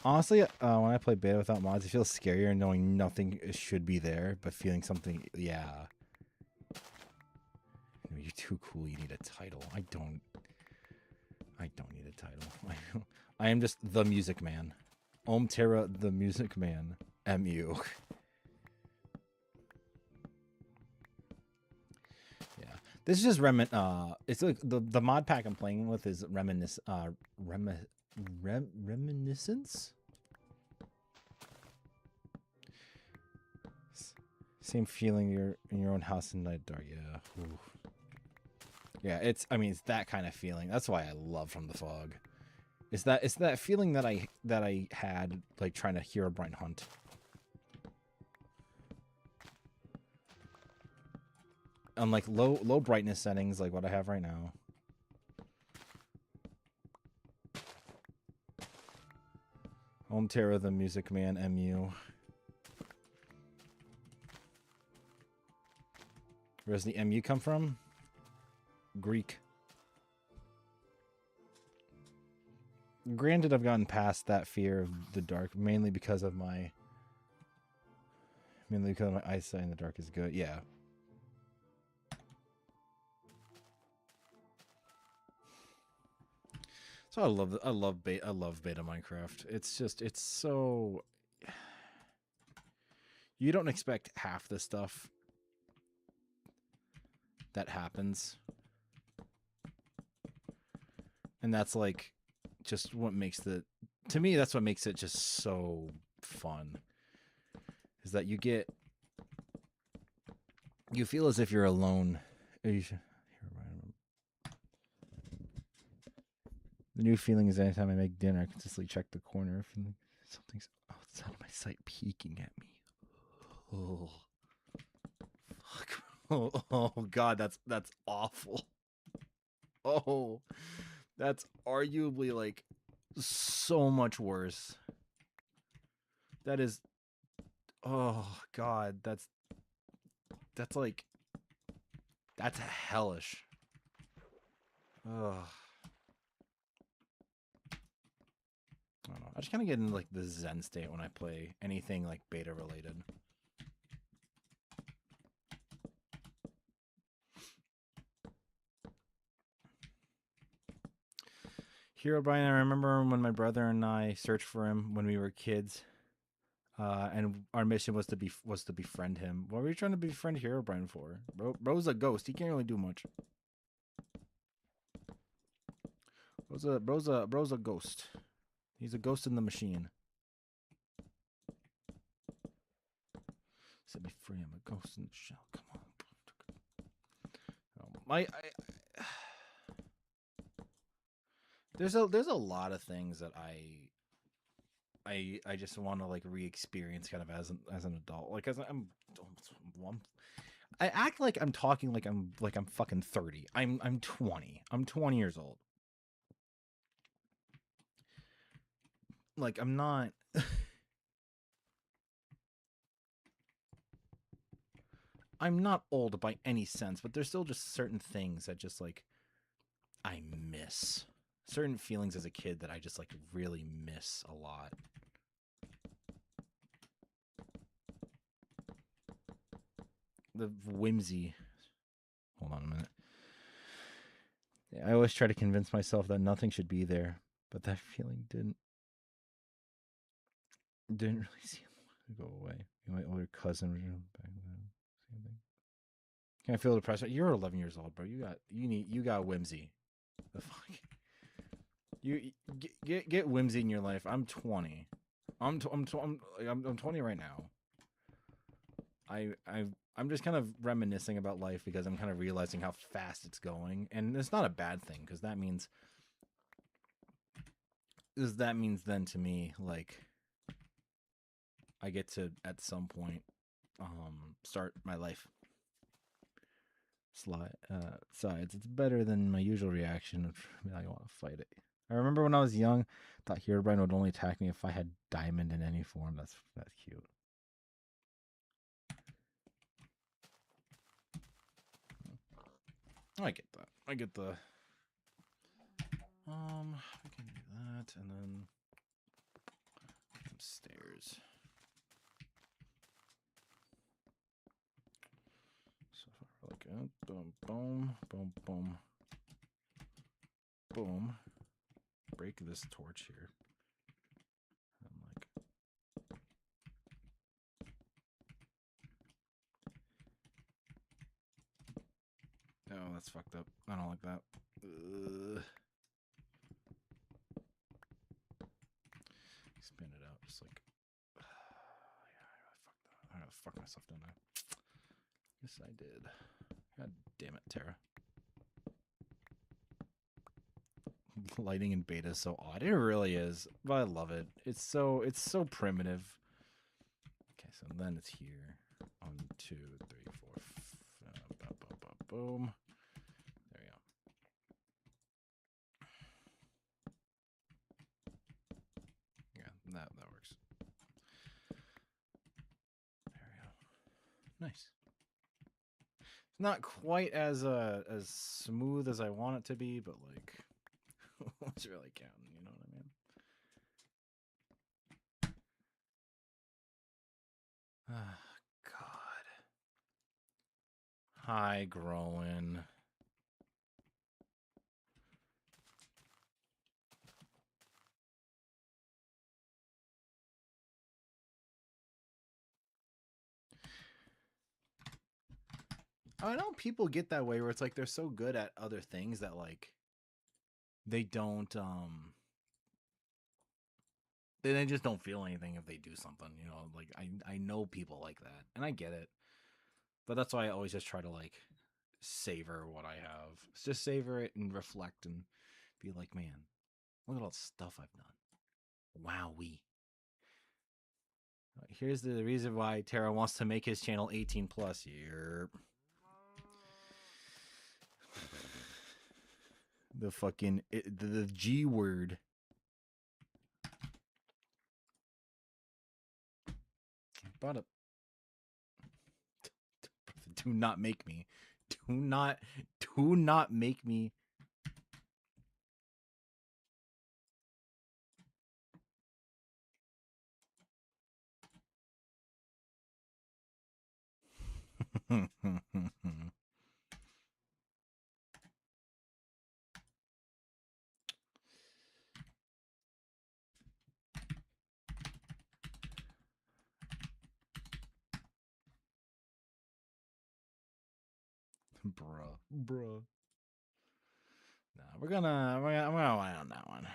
Speaker 1: Honestly, when I play beta without mods, it feels scarier knowing nothing should be there, but feeling something. Yeah. You're too cool. You need a title. I don't need a title. I am just the Music Man. Ohm Terra, the Music Man. MU. Yeah. This is just it's like the mod pack I'm playing with is Reminiscence? Same feeling you're in your own house in the dark. Yeah. Ooh. Yeah, it's that kind of feeling. That's why I love From the Fog. It's that feeling that I had like trying to Herobrine hunt. On like low brightness settings like what I have right now. Ohm Terra, the Music Man, MU. Where does the MU come from? Greek. Granted, I've gotten past that fear of the dark, mainly because my eyesight in the dark is good. Yeah. So I love beta Minecraft. It's so you don't expect half the stuff that happens. And that's like just what makes to me that's what makes it just so fun. Is that you feel as if you're alone. The new feeling is anytime I make dinner, I consistently check the corner if something's outside of my sight peeking at me. Oh, fuck. Oh God, that's awful. Oh, that's arguably like so much worse. That is, oh God, that's like, that's hellish. Ugh. I don't know. I just kind of get in like the Zen state when I play anything like beta related. Herobrine, I remember when my brother and I searched for him when we were kids, and our mission was to befriend him. What were you trying to befriend Herobrine for? Bro's a ghost. He can't really do much. Bro's a ghost. He's a ghost in the machine. Set me free. I'm a ghost in the shell. Come on. There's a lot of things that I just want to like re-experience kind of as an adult. Like I act like I'm talking like I'm fucking 30. I'm 20. I'm 20 years old. Like I'm not I'm not old by any sense, but there's still just certain things that just like I miss. Certain feelings as a kid that I just like really miss a lot. The whimsy. Hold on a minute. I always try to convince myself that nothing should be there, but that feeling didn't really seem to go away. My older cousin, same thing. Can I feel depressed? You're 11 years old, bro. You got whimsy. The fuck. You get whimsy in your life. I'm 20. I'm 20 right now. I'm just kind of reminiscing about life because I'm kind of realizing how fast it's going, and it's not a bad thing because that means then to me, like, I get to at some point start my life. Sides. It's better than my usual reaction of I want to fight it. I remember when I was young, thought Herobrine would only attack me if I had diamond in any form. That's cute. I get that. I get the we can do that and then some stairs. So if I look at boom, boom, boom, boom, boom. Break this torch here. I'm like, oh, that's fucked up. I don't like that. Spin it out, just like, yeah, I gotta fuck myself, didn't I? Yes, I did. God damn it, Terra. Lighting in beta is so odd. It really is, but I love it. It's so primitive. Okay, so then it's here. 1, 2, 3, 4. Boom. There we go. Yeah, that works. There we go. Nice. It's not quite as smooth as I want it to be, but like, what's really counting? You know what I mean? Ah, God. Hi, Growin. I know people get that way where it's like they're so good at other things that like they don't they just don't feel anything if they do something, you know. Like I know people like that, and I get it, but that's why I always just try to like savor what I have. Just savor it and reflect and be like, man, look at all the stuff I've done. Wowee. Here's the reason why Terra wants to make his channel 18 plus. Here. The fucking the G word. Brought up. Do not make me. Do not make me. Bruh. Nah, I'm gonna lie on that one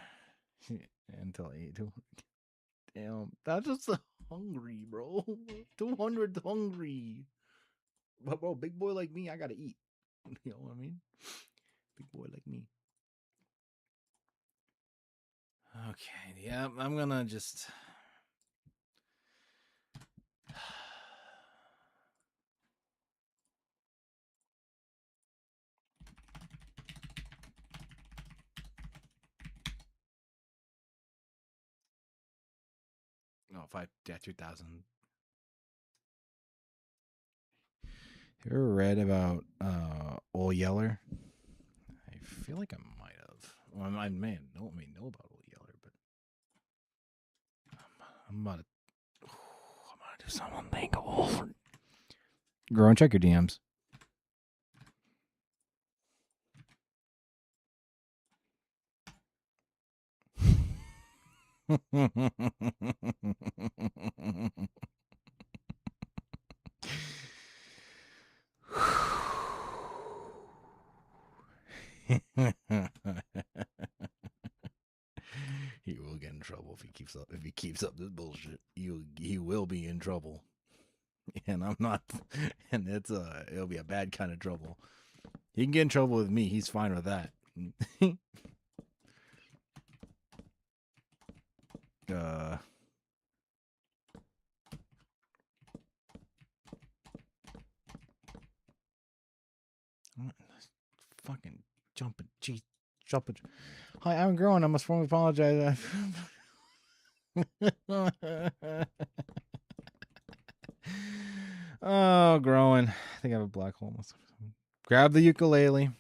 Speaker 1: until 8. Damn, that's just hungry, bro. 200 hungry. But bro, big boy like me, I gotta eat. You know what I mean? Big boy like me. Okay, yeah, I'm gonna just. No, 2000. You ever read about Old Yeller? I feel like I might have. Well, I may know about Old Yeller, but I'm about to do something unthinkable. Grow and check your DMs. He will get in trouble if he keeps up this bullshit. He will be in trouble. And I'm not, and it'll be a bad kind of trouble. He can get in trouble with me. He's fine with that. Fucking jumping. Jeez, jumping. Hi, I'm growing. I must formally apologize. Oh, growing. I think I have a black hole. Grab the ukulele.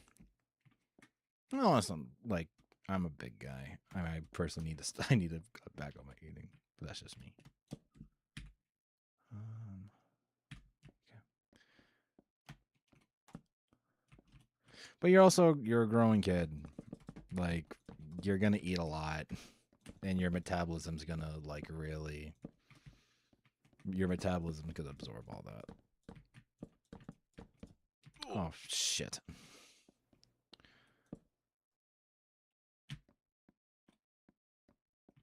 Speaker 1: No, listen, like, I'm a big guy. I personally need to. I need to cut back on my eating. But that's just me. Okay. But you're a growing kid. Like, you're gonna eat a lot, and your metabolism's gonna your metabolism could absorb all that. Oh shit.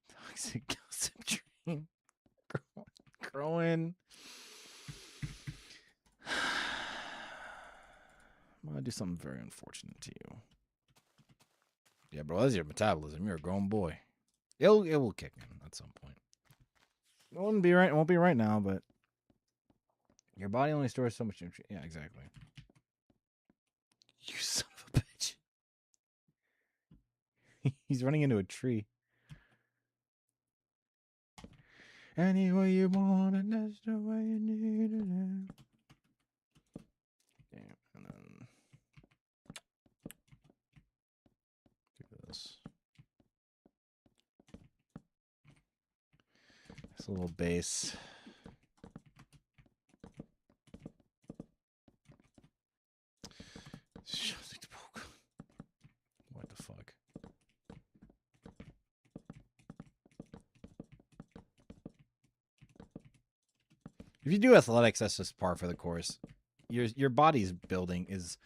Speaker 1: Toxic gossip train. Growing. I'm gonna do something very unfortunate to you. Yeah, bro, that's your metabolism. You're a grown boy. It will kick in at some point. It won't be right now, but your body only stores so much nutrient. Yeah, exactly. You son of a bitch. He's running into a tree. Any way you want it, that's the way you need it. Damn, and then do this. This little base. What the fuck? If you do athletics, that's just par for the course. Your body's building is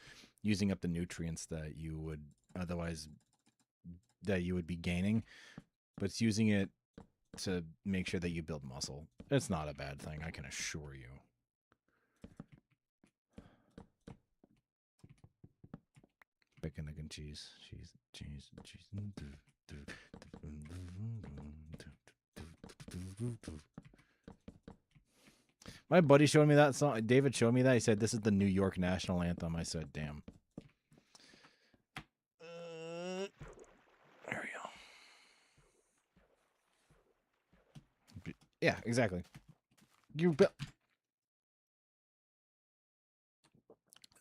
Speaker 1: using up the nutrients that you would otherwise be gaining, but it's using it to make sure that you build muscle. It's not a bad thing, I can assure you. Bacon, egg, and cheese. Cheese. My buddy showed me that song. David showed me that. He said, this is the New York national anthem. I said, damn. There we go. Yeah, exactly. You built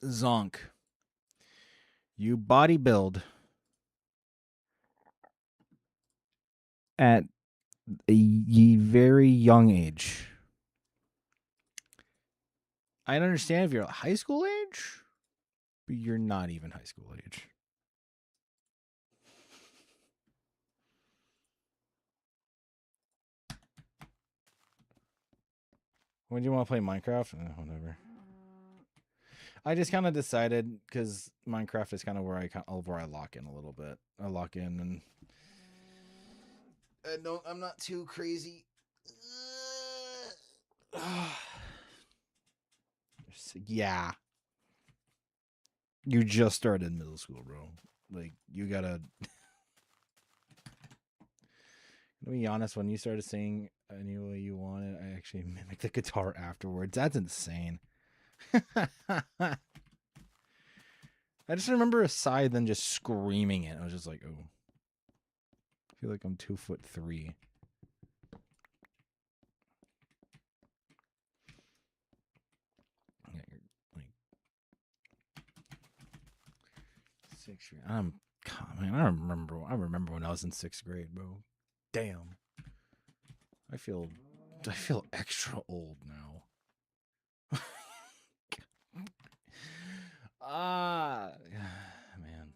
Speaker 1: Zonk. You body build at a very young age. I understand if you're high school age, but you're not even high school age. When do you want to play Minecraft? Whatever. I just kind of decided because Minecraft is kind of where I lock in a little bit. I lock in and I'm not too crazy. Yeah. You just started middle school, bro. Like, you gotta... To be honest, when you started singing Any Way You Want It, I actually mimicked the guitar afterwards. That's insane. I just remember aside than just screaming it. I was just like, oh. I feel like I'm 2'3". Yeah, you're like 6 years. I remember when I was in 6th grade, bro. Damn. I feel extra old now. Man.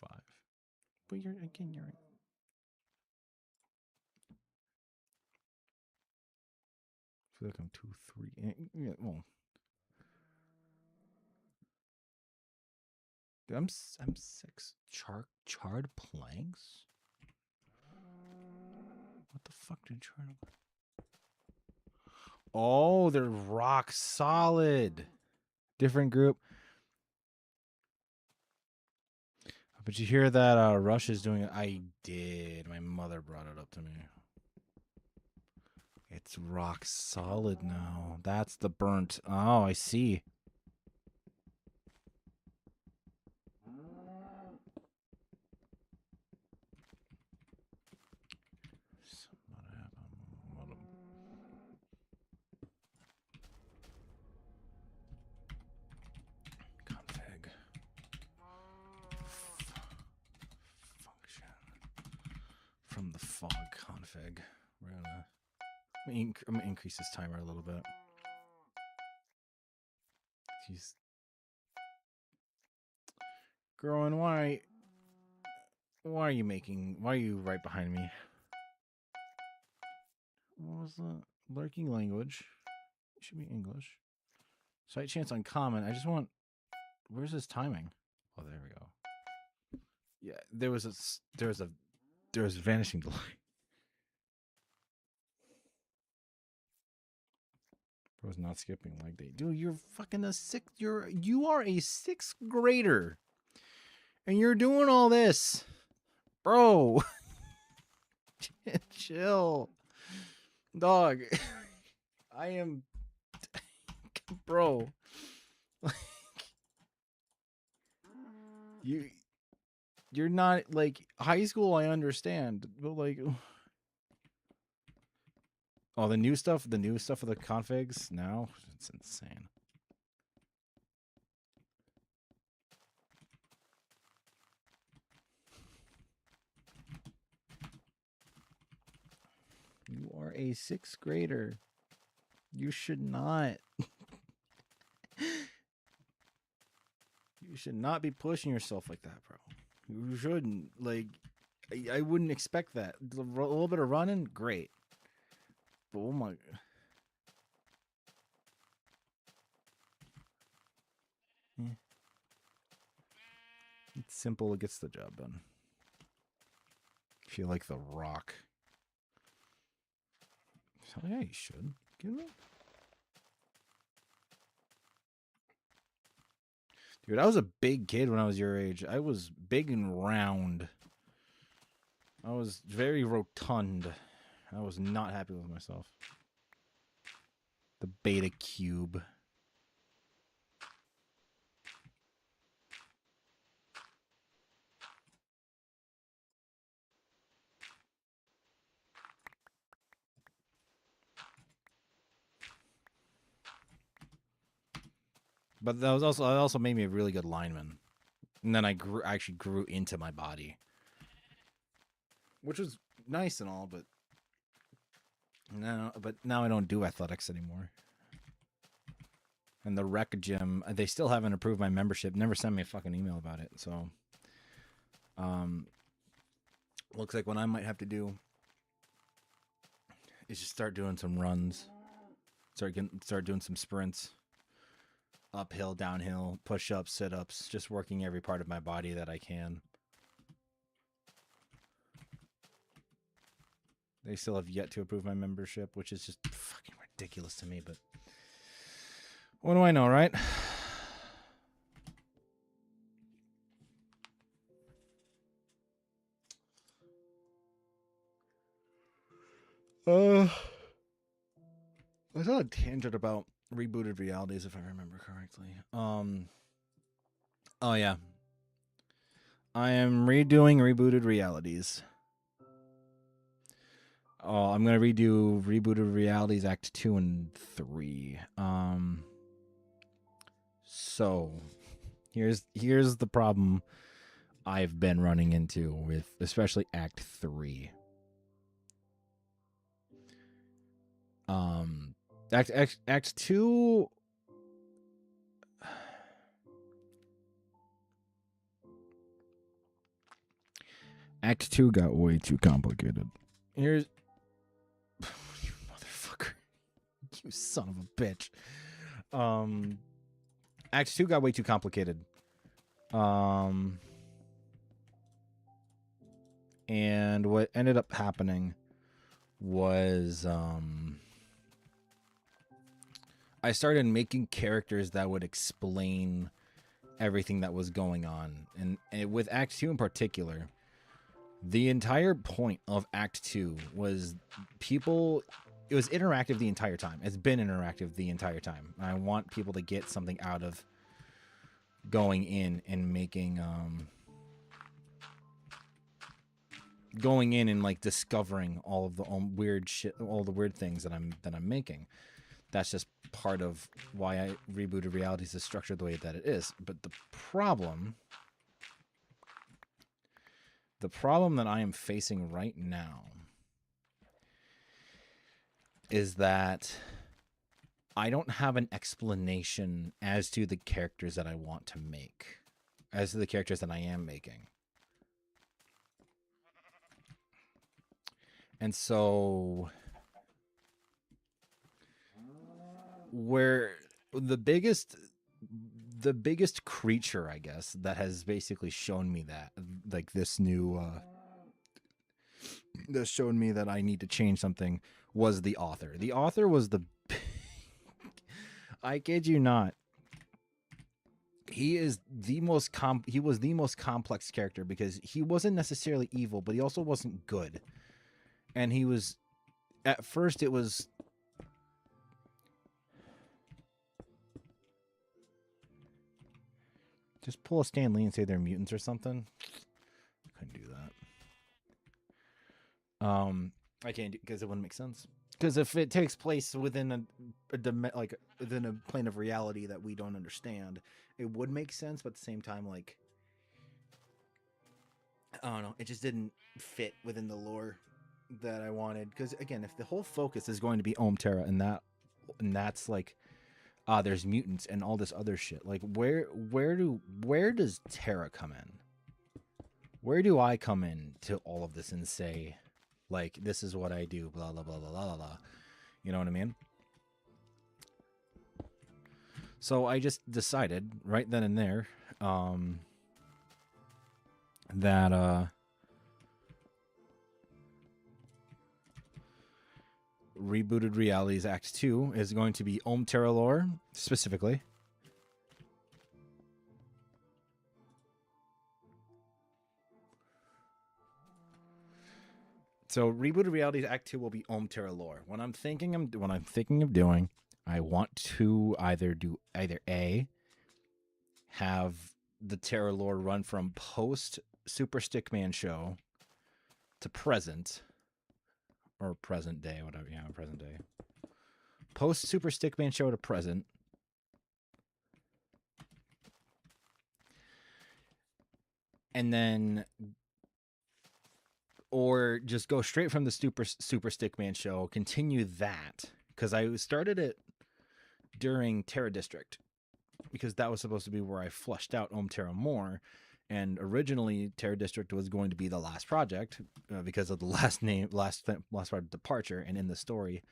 Speaker 1: 5. But you're again, you're. I feel like I'm 2, 3. Yeah, well, dude, I'm 6. Charred planks. What the fuck did charred? Oh, they're rock solid. Different group. But you hear that Rush is doing it? I did. My mother brought it up to me. It's rock solid now. That's the burnt. Oh, I see. Config. Function. From the fog config. We're gonna... I'm gonna increase this timer a little bit. Jeez. Growing, why are you right behind me? What was that? Lurking language. It should be English. Sight chance uncommon. I just want... Where's this timing? Oh, there we go. Yeah, there was vanishing delay. Bro's not skipping like they do. You're fucking you are a 6th grader. And you're doing all this. Bro. Chill. Dog. I am bro. You're not like high school, I understand, but like oh, the new stuff of the configs now, it's insane. You are a 6th grader. You should not. You should not be pushing yourself like that, bro. You shouldn't. Like, I wouldn't expect that. A little bit of running, great. But oh my. Yeah. It's simple. It gets the job done. Feel like the Rock. So yeah, you should. Get me. Dude, I was a big kid when I was your age. I was big and round. I was very rotund. I was not happy with myself. The beta cube. But that was also made me a really good lineman. And then I actually grew into my body. Which was nice and all, but now I don't do athletics anymore. And the rec gym, they still haven't approved my membership. Never sent me a fucking email about it. So looks like what I might have to do is just start doing some runs. Start doing some sprints. Uphill, downhill, push-ups, sit-ups, just working every part of my body that I can. They still have yet to approve my membership, which is just fucking ridiculous to me, but what do I know, right? I was on a tangent about rebooted realities, if I remember correctly. Oh yeah. I am redoing rebooted realities. Oh, I'm gonna redo rebooted realities Act 2 and 3. So here's the problem I've been running into with especially Act 3. Act 2 Act 2 got way too complicated. Here's you motherfucker. You son of a bitch. Act 2 got way too complicated. And what ended up happening was I started making characters that would explain everything that was going on. And with Act 2 in particular, the entire point of Act 2 was it was interactive the entire time. It's been interactive the entire time. I want people to get something out of going in and making going in and like discovering all of the weird shit, all the weird things that I'm making. That's just part of why I rebooted Realities is structured the way that it is. But the problem that I am facing right now is that I don't have an explanation as to the characters that I want to make, as to the characters that I am making. And so where the biggest creature, I guess, that has basically shown me that, like this new that showed me that I need to change something, was the author. The author was the I kid you not, he is the most he was the most complex character, because he wasn't necessarily evil, but he also wasn't good. And he was, at first it was, just pull a Stan Lee and say they're mutants or something. Couldn't do that. I can't do, because it wouldn't make sense. Because if it takes place within within a plane of reality that we don't understand, it would make sense. But at the same time, like, I don't know, it just didn't fit within the lore that I wanted. Because again, if the whole focus is going to be Terra, and that's like, there's mutants and all this other shit, like where does Terra come in? Where do I come in to all of this and say, like, this is what I do, blah blah blah blah blah blah, you know what I mean? So I just decided right then and there that Rebooted Realities Act 2 is going to be Terra lore, specifically. So Rebooted Realities Act 2 will be Terra lore. What I'm thinking of doing, I want to either A, have the Terra lore run from post Super Stickman show to present, or present day, whatever. Yeah, present day. Post Super Stickman show to present. And then, or just go straight from the Super Stickman show, continue that, because I started it during Terra District, because that was supposed to be where I flushed out Terra more. And originally, Terra District was going to be the last project because of the last part of departure. And in the story,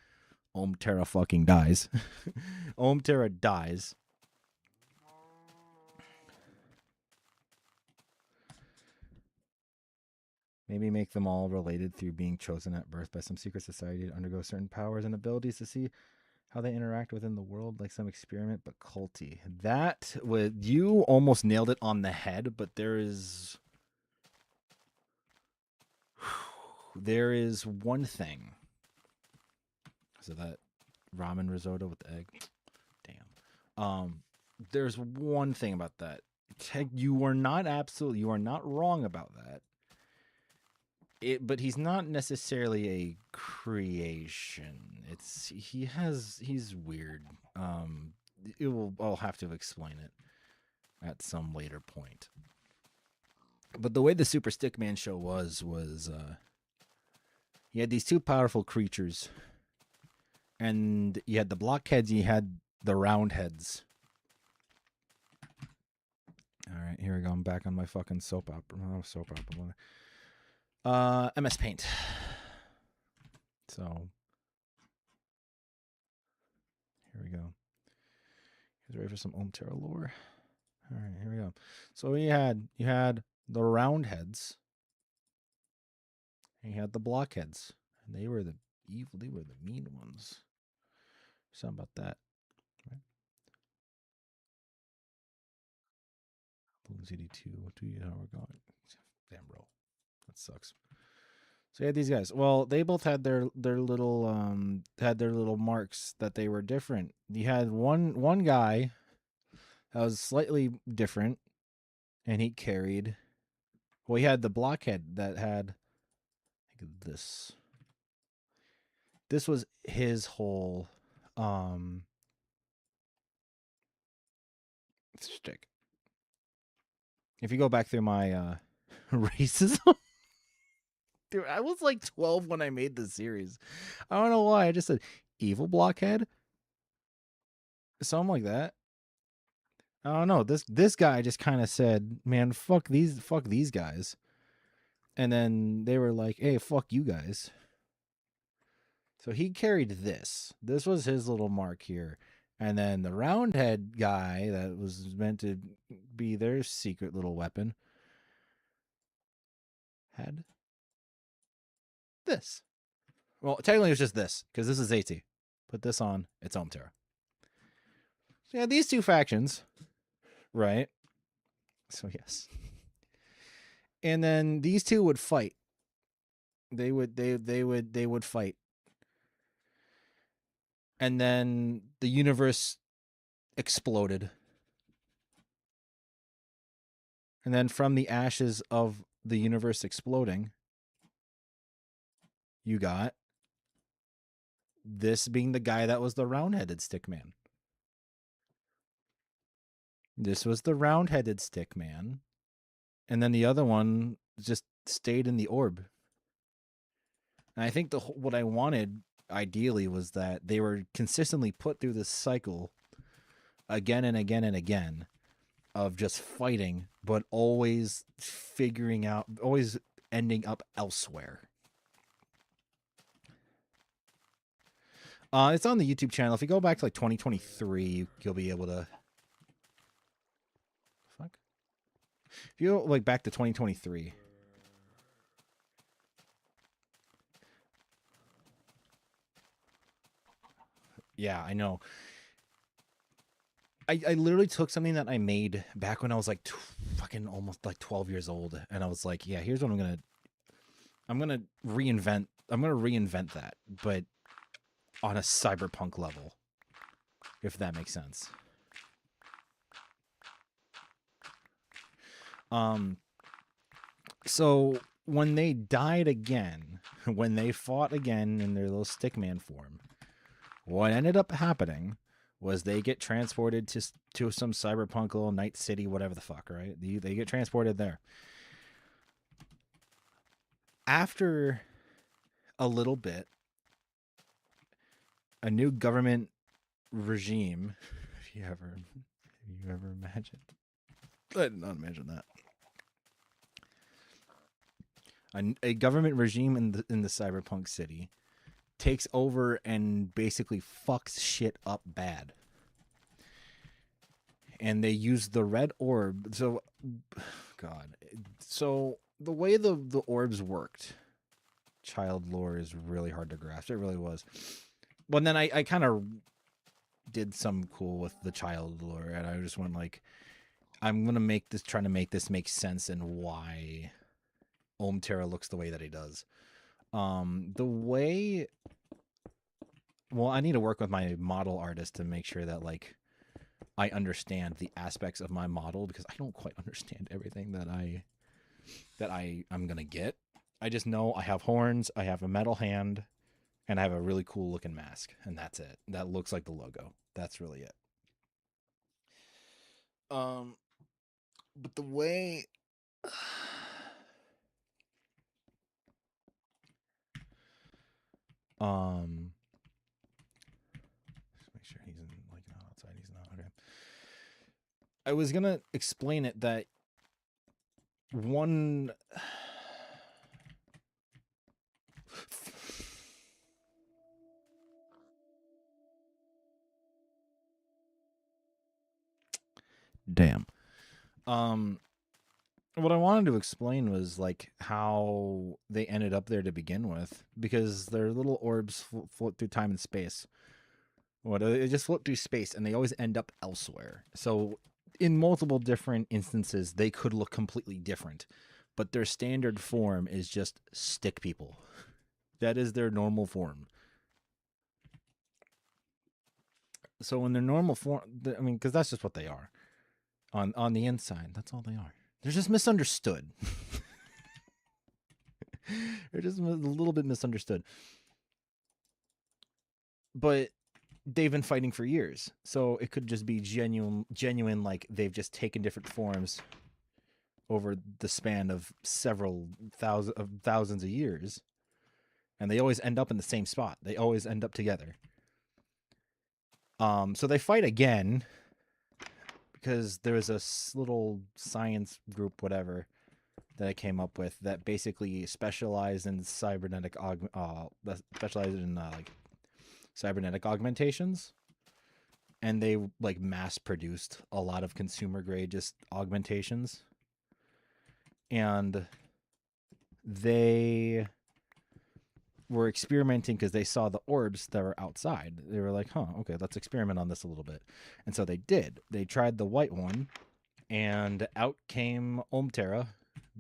Speaker 1: Terra fucking dies. Terra dies. Maybe make them all related through being chosen at birth by some secret society to undergo certain powers and abilities to see how they interact within the world, like some experiment, but culty. That would, you almost nailed it on the head, but there is one thing. So that ramen risotto with the egg, damn. There's one thing about that. You are not wrong about that. But he's not necessarily a creation. He's weird. I'll have to explain it at some later point. But the way the Super Stickman show was you had these two powerful creatures, and you had the blockheads, you had the roundheads. All right, here we go. I'm back on my fucking soap opera. MS Paint. So here we go. You guys ready for some Ohm Terra lore? All right, here we go. So you had the Roundheads, and you had the Blockheads, and they were the evil. They were the mean ones. Something about that, right? Balloon City 2. What do you know how we're going? Damn, bro, that sucks. So you had these guys. Well, they both had their little marks that they were different. You had one guy that was slightly different, and he carried. Well, he had the Blockhead that had. Think of this. This was his whole stick. If you go back through my racism. Dude, I was like 12 when I made this series. I don't know why. I just said evil Blockhead. Something like that. I don't know. This guy just kind of said, "Man, fuck these guys." And then they were like, "Hey, fuck you guys." So he carried this. This was his little mark here. And then the Roundhead guy that was meant to be their secret little weapon had this. Well, technically it was just this, because this is AT. Put this on, it's Ohm Terra. So yeah, these two factions, right? So yes. And then these two would fight. They would fight. And then the universe exploded. And then from the ashes of the universe exploding, you got this being the guy that was the round-headed stick man. This was the round-headed stick man. And then the other one just stayed in the orb. And I think what I wanted ideally was that they were consistently put through this cycle again and again and again of just fighting, but always figuring out, always ending up elsewhere. It's on the YouTube channel. If you go back to like 2023, you'll be able to. Fuck. If you go like back to 2023. Yeah, I know. I literally took something that I made back when I was like fucking almost like 12 years old, and I was like, yeah, here's what I'm gonna reinvent. I'm gonna reinvent that, but on a cyberpunk level, if that makes sense. So when they died again, when they fought again in their little stickman form, what ended up happening was they get transported to some cyberpunk little night city, whatever the fuck, right? They get transported there. After a little bit, a new government regime, if you ever imagined, I did not imagine that. A government regime in the cyberpunk city takes over and basically fucks shit up bad. And they use the red orb. So, God. So, the way the orbs worked, child lore is really hard to grasp. It really was. But then I kind of did some cool with the child lore. And I just went like, I'm going to try to make this make sense and why Ohm Terra looks the way that he does. The way... Well, I need to work with my model artist to make sure that, like, I understand the aspects of my model, because I don't quite understand everything that I'm gonna get. I just know I have horns, I have a metal hand, and I have a really cool looking mask, and that's it. That looks like the logo. That's really it. But the way make sure he's like not outside. He's not. Okay. I was gonna explain it that one Damn. What I wanted to explain was like how they ended up there to begin with, because their little orbs float through time and space. They just float through space, and they always end up elsewhere. So, in multiple different instances, they could look completely different, but their standard form is just stick people. That is their normal form. So, in their normal form, I mean, because that's just what they are. On the inside, that's all they are. They're just misunderstood. They're just a little bit misunderstood. But they've been fighting for years, so it could just be genuine, like they've just taken different forms over the span of several thousands of years, and they always end up in the same spot. They always end up together. So they fight again because there was a little science group, whatever, that I came up with that basically specialized in cybernetic like cybernetic augmentations, and they like mass produced a lot of consumer grade just augmentations, and they were experimenting because they saw the orbs that were outside. They were like, huh, okay, let's experiment on this a little bit. And so they did. They tried the white one, and out came Omterra,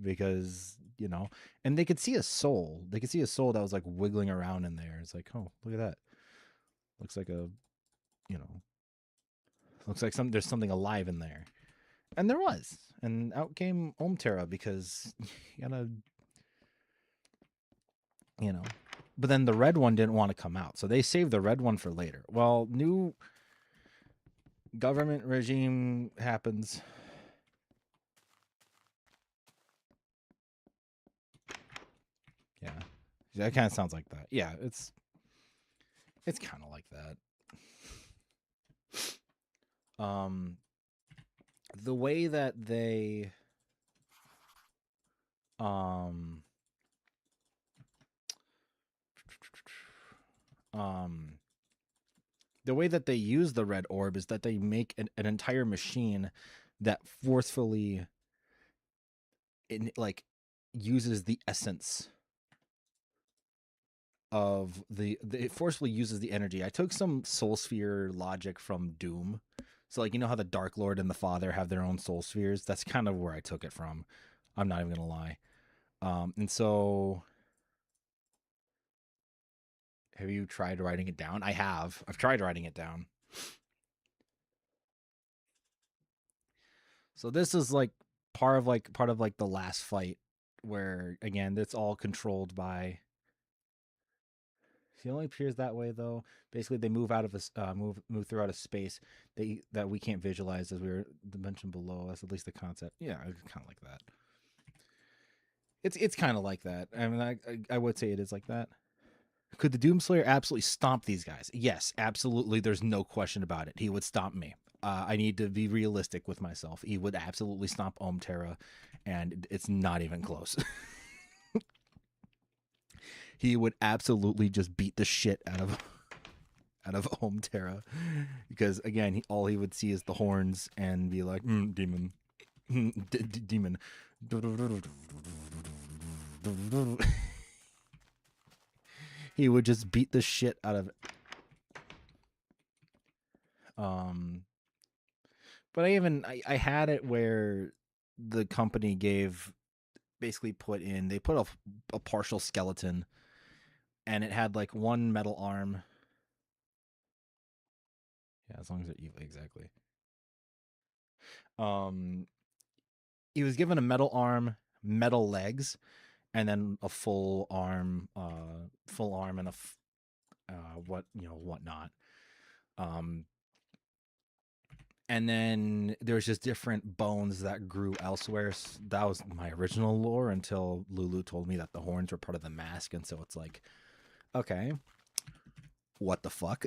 Speaker 1: because, you know, and they could see a soul. They could see a soul that was like wiggling around in there. It's like, oh, look at that. Looks like a, you know, looks like there's something alive in there. And there was. And out came Omterra, because you gotta, you know. But then the red one didn't want to come out, so they saved the red one for later. Well, new government regime happens. Yeah, that kind of sounds like that. Yeah, it's kind of like that. The way that they the way that they use the red orb is that they make an entire machine that forcefully uses the essence of it forcefully uses the energy. I took some soul sphere logic from Doom. So, like, you know how the Dark Lord and the Father have their own soul spheres? That's kind of where I took it from. I'm not even going to lie. And so, have you tried writing it down? I have. I've tried writing it down. So this is like part of the last fight, where again it's all controlled by. He only appears that way though. Basically, they move out of a move throughout a space that we can't visualize, as we were mentioned below. That's at least the concept. Yeah, kind of like that. It's kind of like that. I mean, I would say it is like that. Could the Doomslayer absolutely stomp these guys? Yes, absolutely. There's no question about it. He would stomp me. I need to be realistic with myself. He would absolutely stomp Omterra, and it's not even close. He would absolutely just beat the shit out of Omterra, because again, all he would see is the horns and be like, demon, demon. He would just beat the shit out of. But I had it where the company basically put a partial skeleton, and it had like one metal arm. Yeah, as long as they're evil, exactly. He was given a metal arm, metal legs, and then a full arm and whatnot. And then there's just different bones that grew elsewhere. So that was my original lore until Lulu told me that the horns were part of the mask, and so it's like, okay, what the fuck?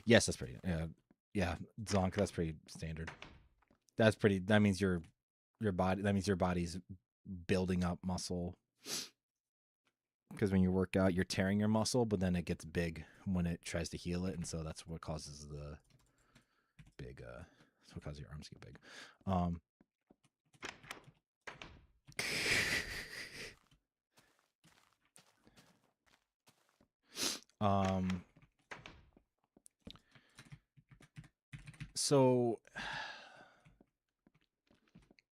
Speaker 1: Yes, that's pretty. Yeah, Zonk. That's pretty standard. That means your body. That means your body's building up muscle. Because when you work out, you're tearing your muscle, but then it gets big when it tries to heal it, and so that's what causes big. That's what causes your arms to get big. So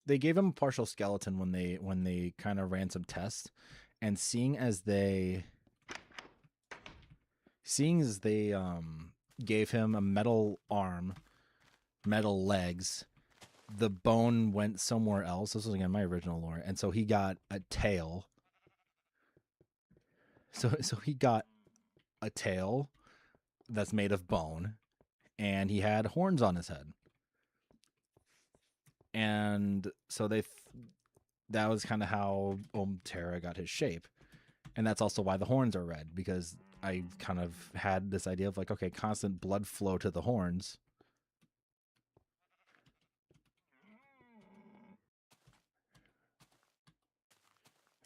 Speaker 1: they gave him a partial skeleton when they kind of ran some tests, and seeing as they gave him a metal arm, metal legs, the bone went somewhere else. This was again my original lore, and so he got a tail. So he got a tail that's made of bone, and he had horns on his head. And so that was kind of how Terra got his shape. And that's also why the horns are red, because I kind of had this idea of like, okay, constant blood flow to the horns.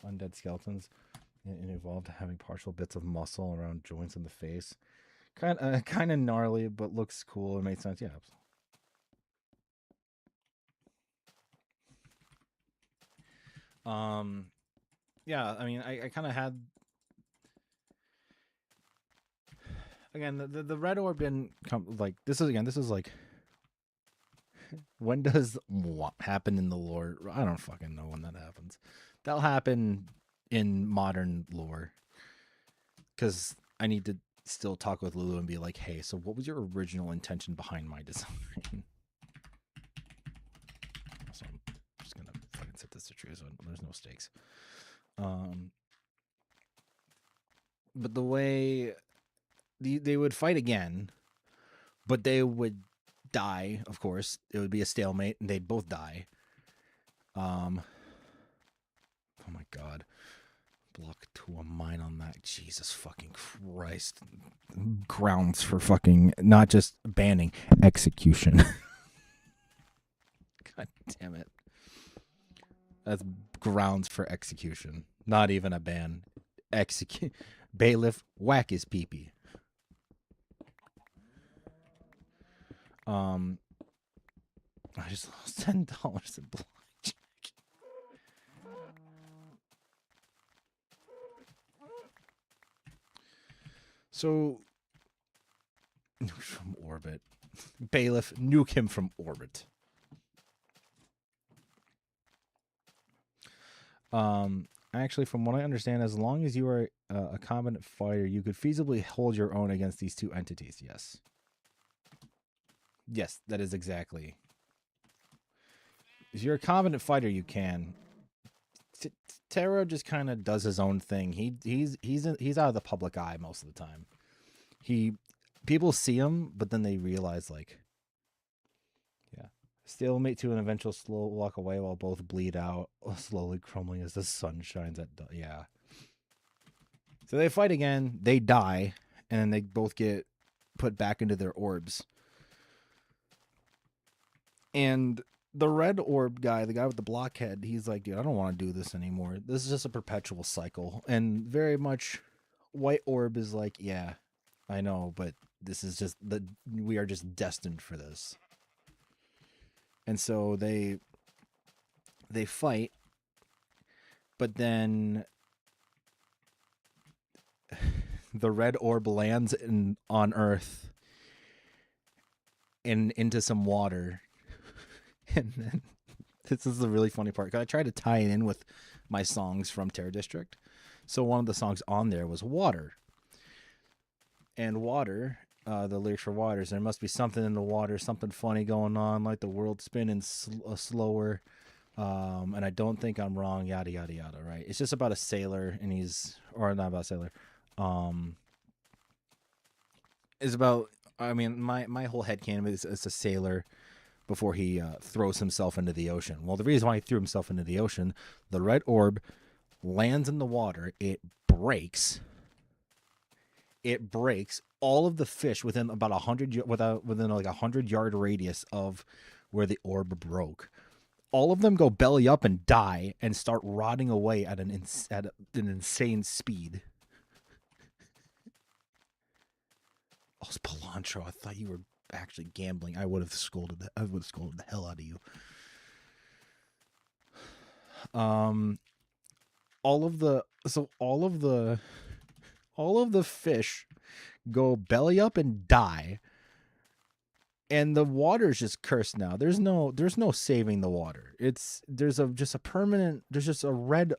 Speaker 1: Undead skeletons. It evolved to having partial bits of muscle around joints in the face. Kind of gnarly, but looks cool. It made sense. Yeah. Yeah, I mean, I kind of had, again, the red orb didn't come, like, this is like, when does what happen in the lore? I don't fucking know when that happens. That'll happen in modern lore, because I need to still talk with Lulu and be like, hey, so what was your original intention behind my design? So I'm just gonna fucking set this to true so there's no stakes. But the way they would fight again, but they would die, of course. It would be a stalemate and they'd both die. Oh my god. Block to a mine on that. Jesus fucking Christ. Grounds for fucking, not just banning, execution. God damn it. That's grounds for execution. Not even a ban. Execute. Bailiff, whack his peepee. I just lost $10 in blackjack. So, nuke from orbit. Bailiff, nuke him from orbit. Actually, from what I understand, as long as you are a competent fighter, you could feasibly hold your own against these two entities. Yes. Yes, that is exactly. If you're a competent fighter, you can. Terra just kind of does his own thing. He's out of the public eye most of the time. People see him, but then they realize, like, yeah, stalemate to an eventual slow walk away while both bleed out, slowly crumbling as the sun shines at yeah. So they fight again, they die, and then they both get put back into their orbs. And the red orb guy, the guy with the blockhead, he's like, dude, I don't want to do this anymore. This is just a perpetual cycle. And very much white orb is like, yeah, I know, but this is just we are just destined for this. And so they fight, but then the red orb lands on Earth and into some water. And then this is the really funny part, because I tried to tie it in with my songs from Terror District. So one of the songs on there was Water. And Water, the lyrics for Water is, there must be something in the water, something funny going on, like the world spinning slower. And I don't think I'm wrong, yada, yada, yada, right? It's just about a sailor, and or not about a sailor. It's about, I mean, my whole headcanon is a sailor before he throws himself into the ocean. Well, the reason why he threw himself into the ocean, the red orb lands in the water, it breaks. It breaks all of the fish within about 100, within like 100-yard radius of where the orb broke. All of them go belly up and die and start rotting away at an insane speed. Oh, it's Palantro. I thought you were actually gambling, I would have scolded the hell out of you. All of the fish go belly up and die. And the water's just cursed now. There's no saving the water. There's just a red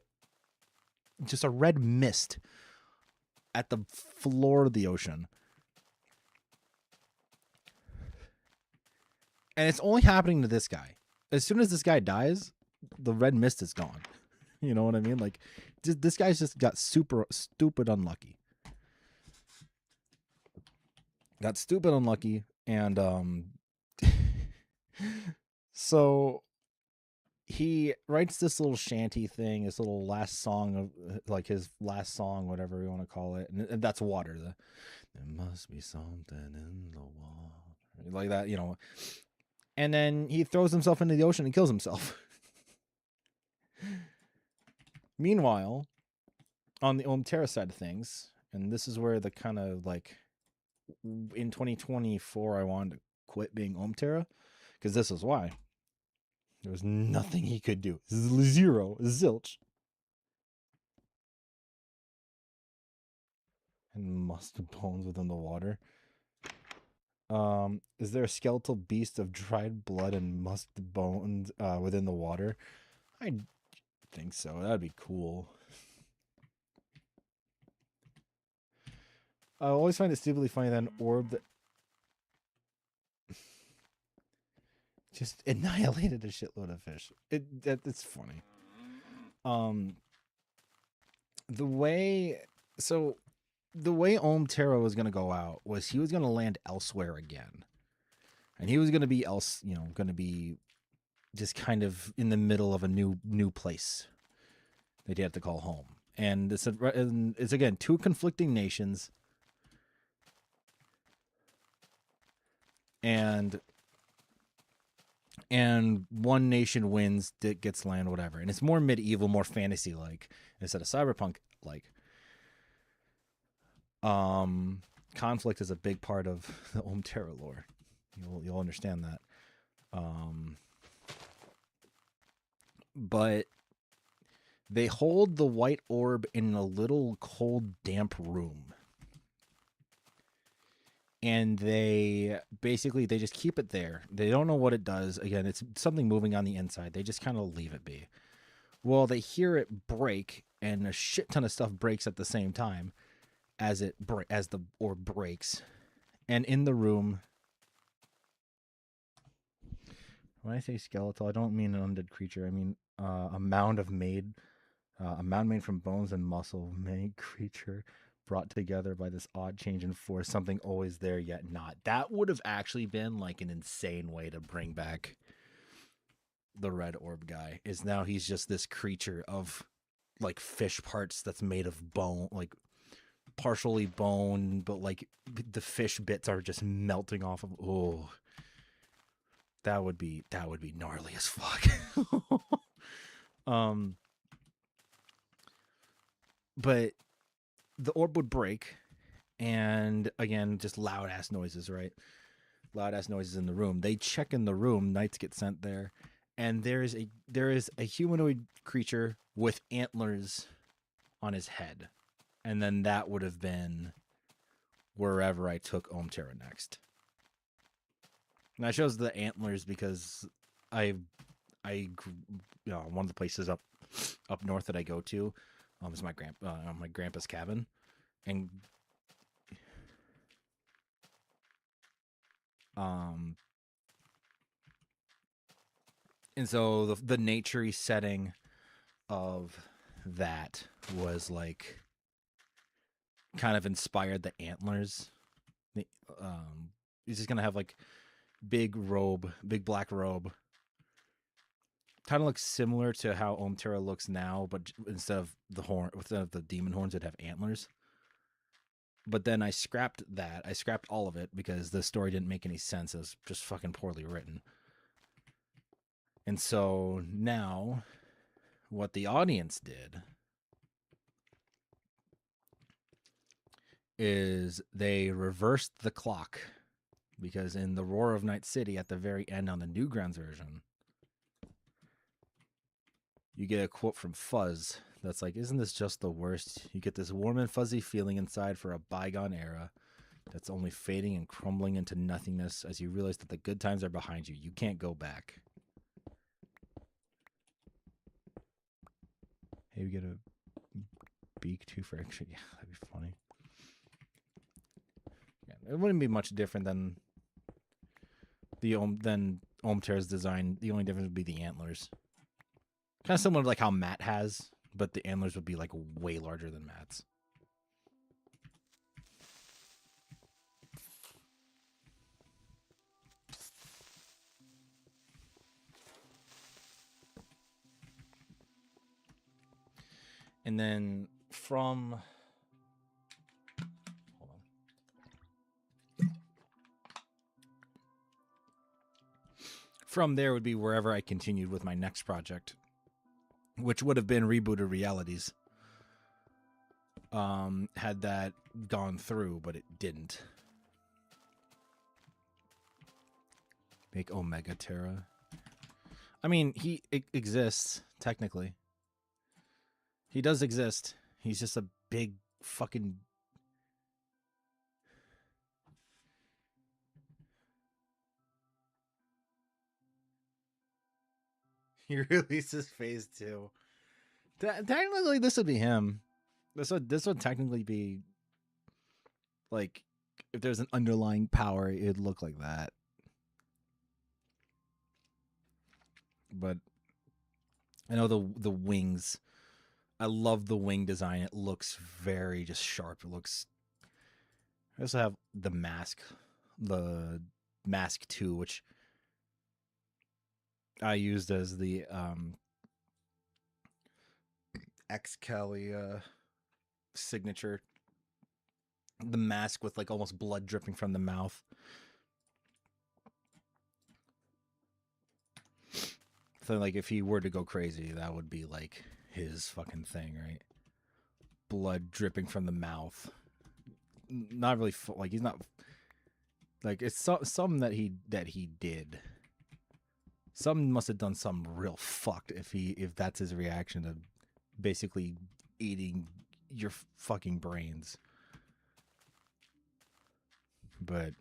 Speaker 1: mist at the floor of the ocean. And it's only happening to this guy. As soon as this guy dies, the red mist is gone. You know what I mean? Like, this guy's just got super stupid unlucky. Got stupid unlucky, and so he writes this little shanty thing, this little last song of like his last song, whatever you want to call it, and that's water. There must be something in the water, like that, you know. And then he throws himself into the ocean and kills himself. Meanwhile, on the Om Terra side of things, and this is where the kind of like in 2024 I wanted to quit being Om Terra, because this is why. There was nothing he could do. Zero. Zilch. And must bones within the water. Is there a skeletal beast of dried blood and musk bones within the water? I think so. That'd be cool. I always find it stupidly funny that an orb that just annihilated a shitload of fish. It's funny. The way Om Terra was gonna go out was he was gonna land elsewhere again, and he was gonna be gonna be just kind of in the middle of a new place that he had to call home. And it's again 2 conflicting nations, and one nation wins, that gets land, whatever. And it's more medieval, more fantasy like instead of cyberpunk like. Conflict is a big part of the Om Terra lore. You'll understand that. But they hold the white orb in a little cold, damp room. And they just keep it there. They don't know what it does. Again, it's something moving on the inside. They just kind of leave it be. Well, they hear it break, and a shit ton of stuff breaks at the same time as the orb breaks. And in the room, when I say skeletal, I don't mean an undead creature. I mean a mound made from bones and muscle, made creature brought together by this odd change in force, something always there yet not. That would have actually been like an insane way to bring back the red orb guy. Is now he's just this creature of like fish parts that's made of bone, like partially bone, but like the fish bits are just melting off of. Oh, that would be gnarly as fuck. But the orb would break, and again, just loud ass noises, right? Loud ass noises in the room. They check in the room. Knights get sent there, and there is a humanoid creature with antlers on his head, and then that would have been wherever I took Om Terra next. And I chose the antlers because one of the places up north that I go to is my grandpa's cabin, and so the naturey setting of that was like kind of inspired the antlers. He's just gonna have like big black robe. Kind of looks similar to how Om Terra looks now, but instead of the demon horns, it'd have antlers. But then I scrapped that. I scrapped all of it because the story didn't make any sense. It was just fucking poorly written. And so now, what the audience did is they reversed the clock. because in the Roar of Night City at the very end on the Newgrounds version, you get a quote from Fuzz that's like, "Isn't this just the worst? You get this warm and fuzzy feeling inside for a bygone era that's only fading and crumbling into nothingness as you realize that the good times are behind you. You can't go back." Hey, we get a beak too for extra. Yeah, that'd be funny. Yeah, it wouldn't be much different than the Olm Terra's design. The only difference would be the antlers. Kind of similar to like how Matt has, but the antlers would be like way larger than Matt's. And then from, hold on. From there would be wherever I continued with my next project, which would have been Rebooted Realities. Had that gone through, but it didn't. Make Omega Terra. I mean, he exists, technically. He does exist. He's just a big fucking... He releases phase 2. Technically, this would be him. This would technically be like, if there's an underlying power, it'd look like that. But I know the wings. I love the wing design. It looks very just sharp. It looks. I also have the mask 2, which I used as the X Kelly signature. The mask with like almost blood dripping from the mouth. So like if he were to go crazy, that would be like his fucking thing, right? Blood dripping from the mouth. Not really like he's not like it's some that he did. Some must have done something real fucked if that's his reaction to basically eating your fucking brains. But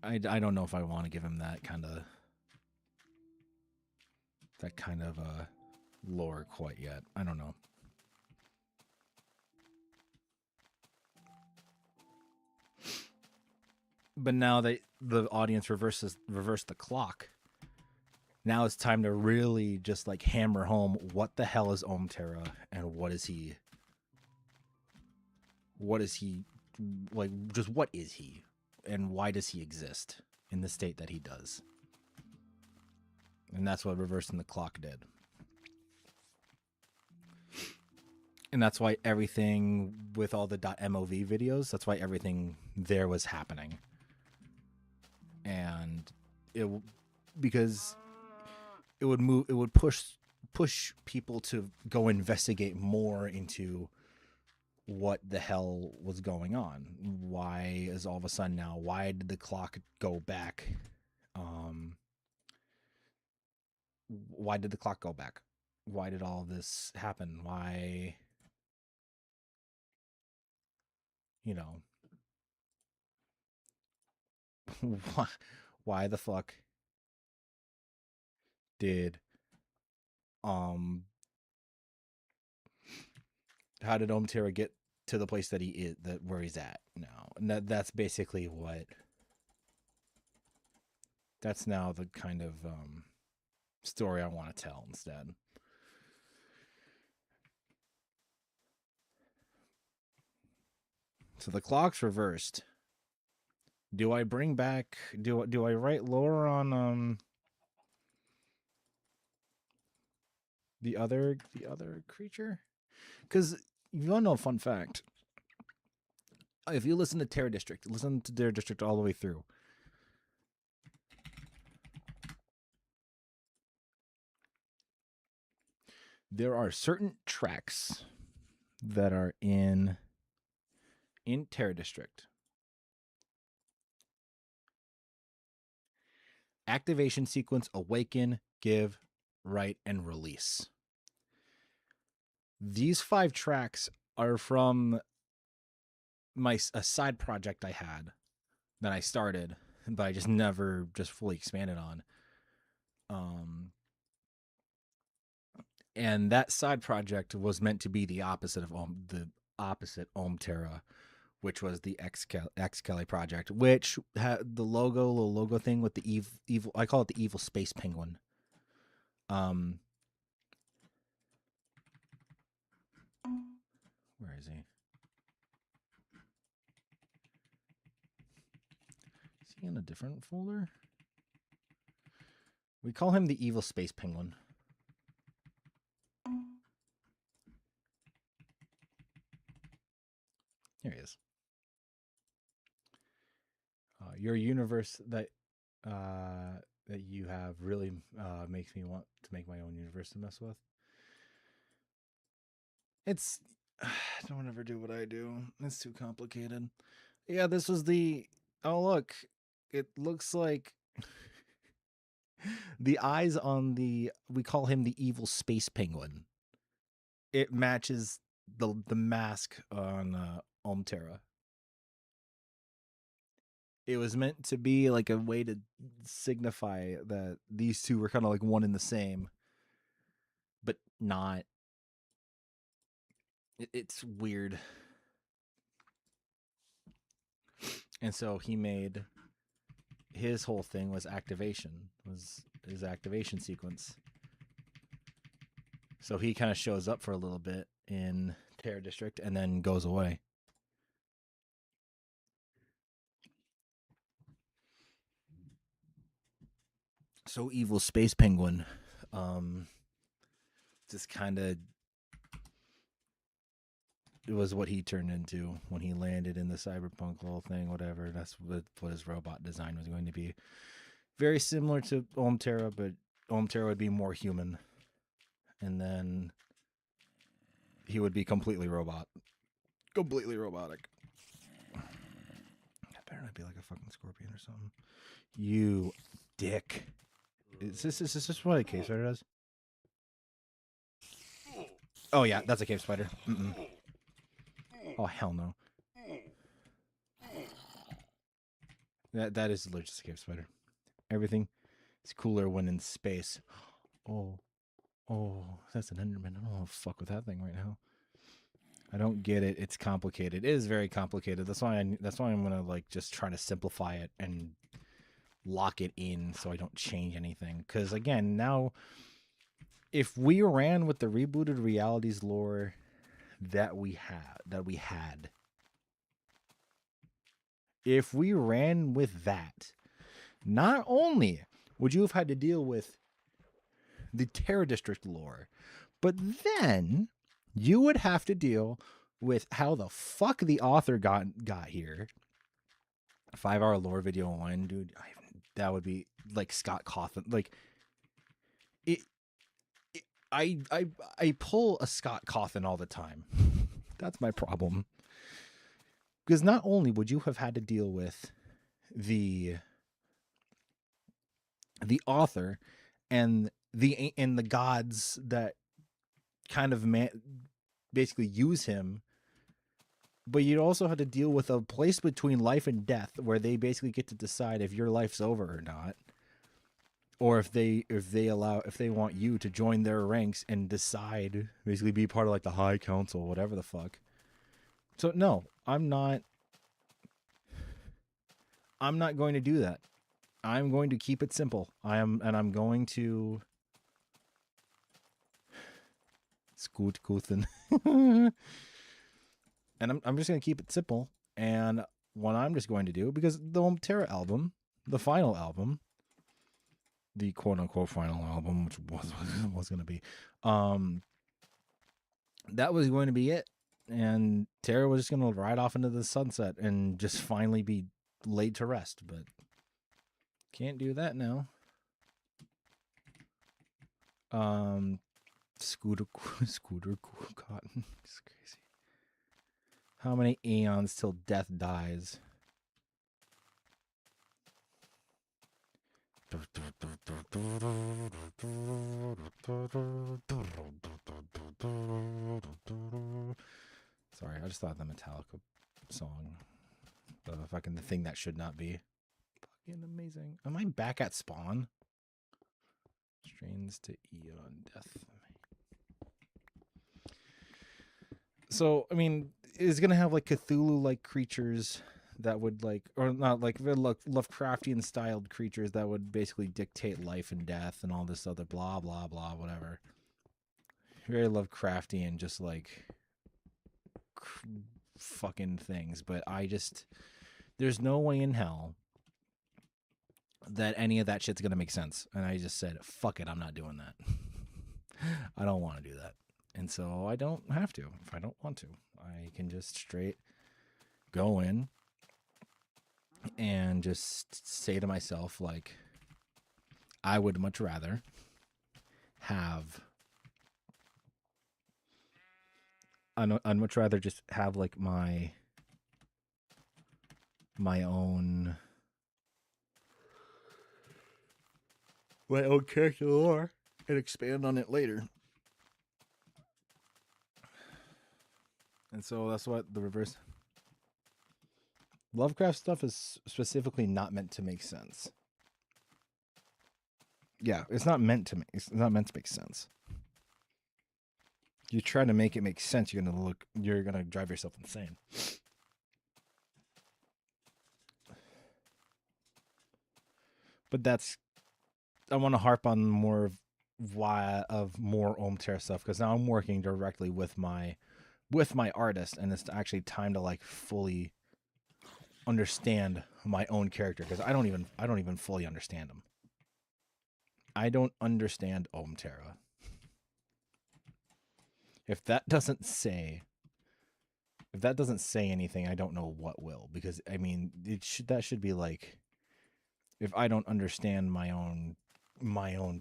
Speaker 1: I don't know if I want to give him that kind of lore quite yet. I don't know. But now that the audience reversed the clock, now it's time to really just like hammer home what the hell is Olm Terra and what is he like, just what is he and why does he exist in the state that he does? And that's what Reversing the Clock did. And that's why everything with all the .mov videos, that's why everything there was happening. And because it would push people to go investigate more into what the hell was going on. Why is all of a sudden now, why did the clock go back? Why did the clock go back? Why did all this happen? Why, you know, why the fuck did, how did Olm Terra get to the place that he is, where he's at now? And that's basically what, that's now the kind of, story I want to tell instead. So the clock's reversed. Do I bring back? Do I write lore on the other creature? Because you want to know a fun fact. If you listen to Terror District, listen to Terror District all the way through. There are certain tracks that are in Terror District Activation sequence, awaken, give, write, and release. These 5 tracks are from a side project I had that I started, but I just never just fully expanded on. And that side project was meant to be the opposite of Ohm Terra, which was the X Kelly project, which had the little logo thing with the evil. I call it the evil space penguin. Where is he? Is he in a different folder? We call him the evil space penguin. Here he is. Your universe that you have really makes me want to make my own universe to mess with. It's don't ever do what I do. It's too complicated. Yeah, this was the. Oh look, it looks like the eyes on the. We call him the evil space penguin. It matches the mask on Ohm Terra. It was meant to be like a way to signify that these two were kind of like one and the same, but not. It's weird. And so he made his whole thing was his activation sequence. So he kind of shows up for a little bit in Terror District and then goes away. So evil space penguin just kind of it was what he turned into when he landed in the cyberpunk little thing, whatever. That's what his robot design was going to be. Very similar to Ohm Terra, but Ohm Terra would be more human. And then he would be completely robotic. That better not be like a fucking scorpion or something. You dick. Is this what a cave spider does? Oh yeah, that's a cave spider. Oh hell no. That is literally just a cave spider. Everything is cooler when in space. Oh, that's an Enderman. I don't want to fuck with that thing right now. I don't get it. It's complicated. It is very complicated. That's why I'm gonna like just try to simplify it and lock it in so I don't change anything. Because again, now if we ran with the rebooted realities lore that we had, if we ran with that, not only would you have had to deal with the Terror District lore, but then you would have to deal with how the fuck the author got here. 5-hour lore video online, dude. That would be like Scott Cawthon. Like I pull a Scott Cawthon all the time. That's my problem. Because not only would you have had to deal with the author and the gods that kind of basically use him, but you'd also have to deal with a place between life and death where they basically get to decide if your life's over or not, or if they want you to join their ranks and decide, basically be part of like the High Council, whatever the fuck. So no, I'm not going to do that. I'm going to keep it simple. I'm going to Scoot Cawthon. And I'm just going to keep it simple. And what I'm just going to do, because the Ohm Terra album, the final album, the quote-unquote final album, which was going to be, that was going to be it. And Terra was just going to ride off into the sunset and just finally be laid to rest. But can't do that now. Scooter Cotton. It's crazy. How many aeons till death dies? Sorry, I just thought the Metallica song, the fucking the thing that should not be, fucking amazing. Am I back at spawn? Strains to Eon Death. So, I mean, it's gonna have like Cthulhu-like creatures that would like, or not like Lovecraftian styled creatures that would basically dictate life and death and all this other blah blah blah whatever. Very Lovecraftian, just like fucking things. But there's no way in hell that any of that shit's gonna make sense. And I just said, fuck it, I'm not doing that. I don't want to do that. And so I don't have to if I don't want to. I can just straight go in and just say to myself, like, I would much rather have, I'd much rather just have like my own character lore and expand on it later. And so that's what the reverse Lovecraft stuff is specifically not meant to make sense. Yeah, it's not meant to make sense. You try to make it make sense, you're gonna drive yourself insane. But I want to harp on more Ohm Terror stuff, because now I'm working directly with my artist, and it's actually time to like fully understand my own character, because I don't even fully understand him. I don't understand Ohm Terror. If that doesn't say anything, I don't know what will, because I mean, that should be like, if I don't understand my own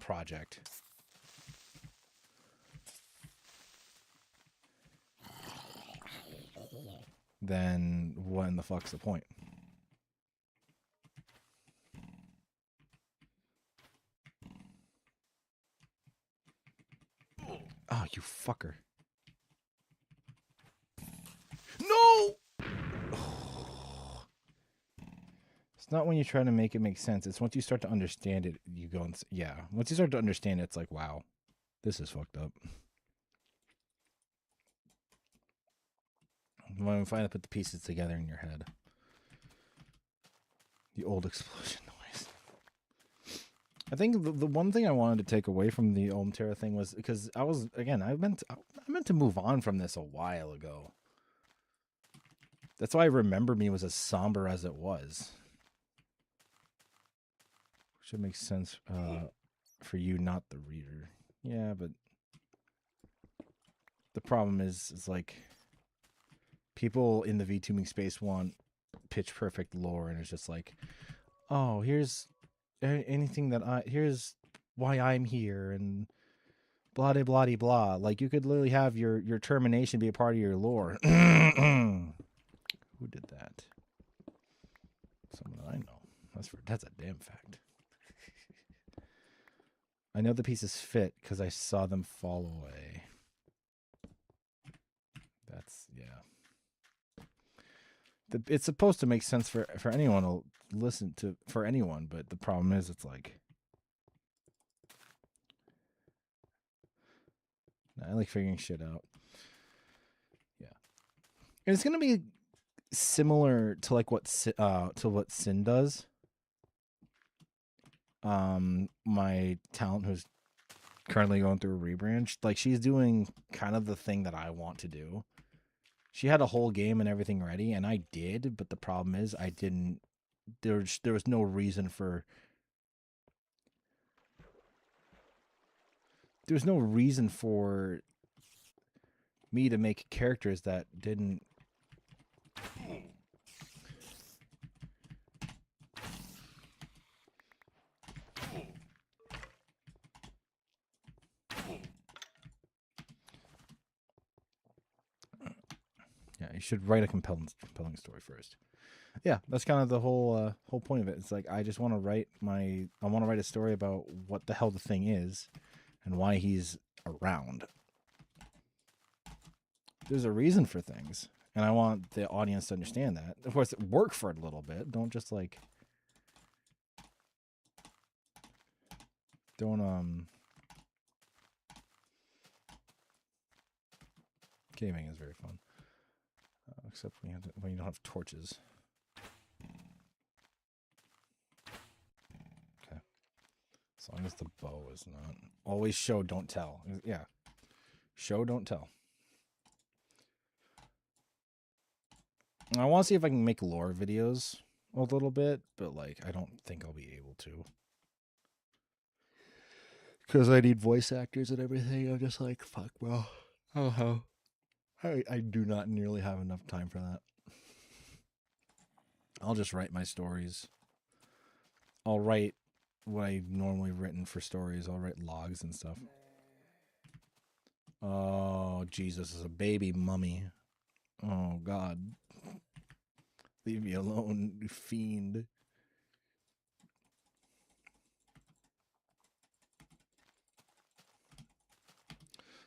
Speaker 1: project, then what in the fuck's the point? Oh, you fucker. No! It's not when you try to make it make sense. It's once you start to understand it, you go and yeah. Once you start to understand it, it's like, wow, this is fucked up. When we finally put the pieces together in your head. The old explosion noise. I think the one thing I wanted to take away from the Ohm Terror thing was, because I meant to move on from this a while ago. That's why I remember me was as somber as it was. Should make sense for you, not the reader. Yeah, but the problem is like, people in the VTubing space want pitch perfect lore, and it's just like, oh, here's here's why I'm here, and blah de blah de blah. Like, you could literally have your termination be a part of your lore. Who did that? Someone I know. That's a damn fact. I know the pieces fit because I saw them fall away. That's, yeah. It's supposed to make sense for anyone to listen to, for anyone, but the problem is, it's like, I like figuring shit out. Yeah. And it's gonna be similar to like what Sin does. My talent, who's currently going through a rebrand, like, she's doing kind of the thing that I want to do. She had a whole game and everything ready, and I did, but the problem is I didn't. There was no reason for. There was no reason for me to make characters that didn't. Yeah, you should write a compelling story first. Yeah, that's kind of the whole point of it. It's like I just want to write a story about what the hell the thing is and why he's around. There's a reason for things, and I want the audience to understand that. Of course, work for it a little bit. Don't just like Gaming is very fun, except when you don't have torches. Okay, as long as the bow is not always show, don't tell. Yeah, show, don't tell. I want to see if I can make lore videos a little bit, but like I don't think I'll be able to. Because I need voice actors and everything. I'm just like, fuck, bro. Oh, I do not nearly have enough time for that. I'll just write my stories. I'll write what I've normally written for stories. I'll write logs and stuff. Oh, Jesus, is a baby mummy. Oh, God. Leave me alone, you fiend.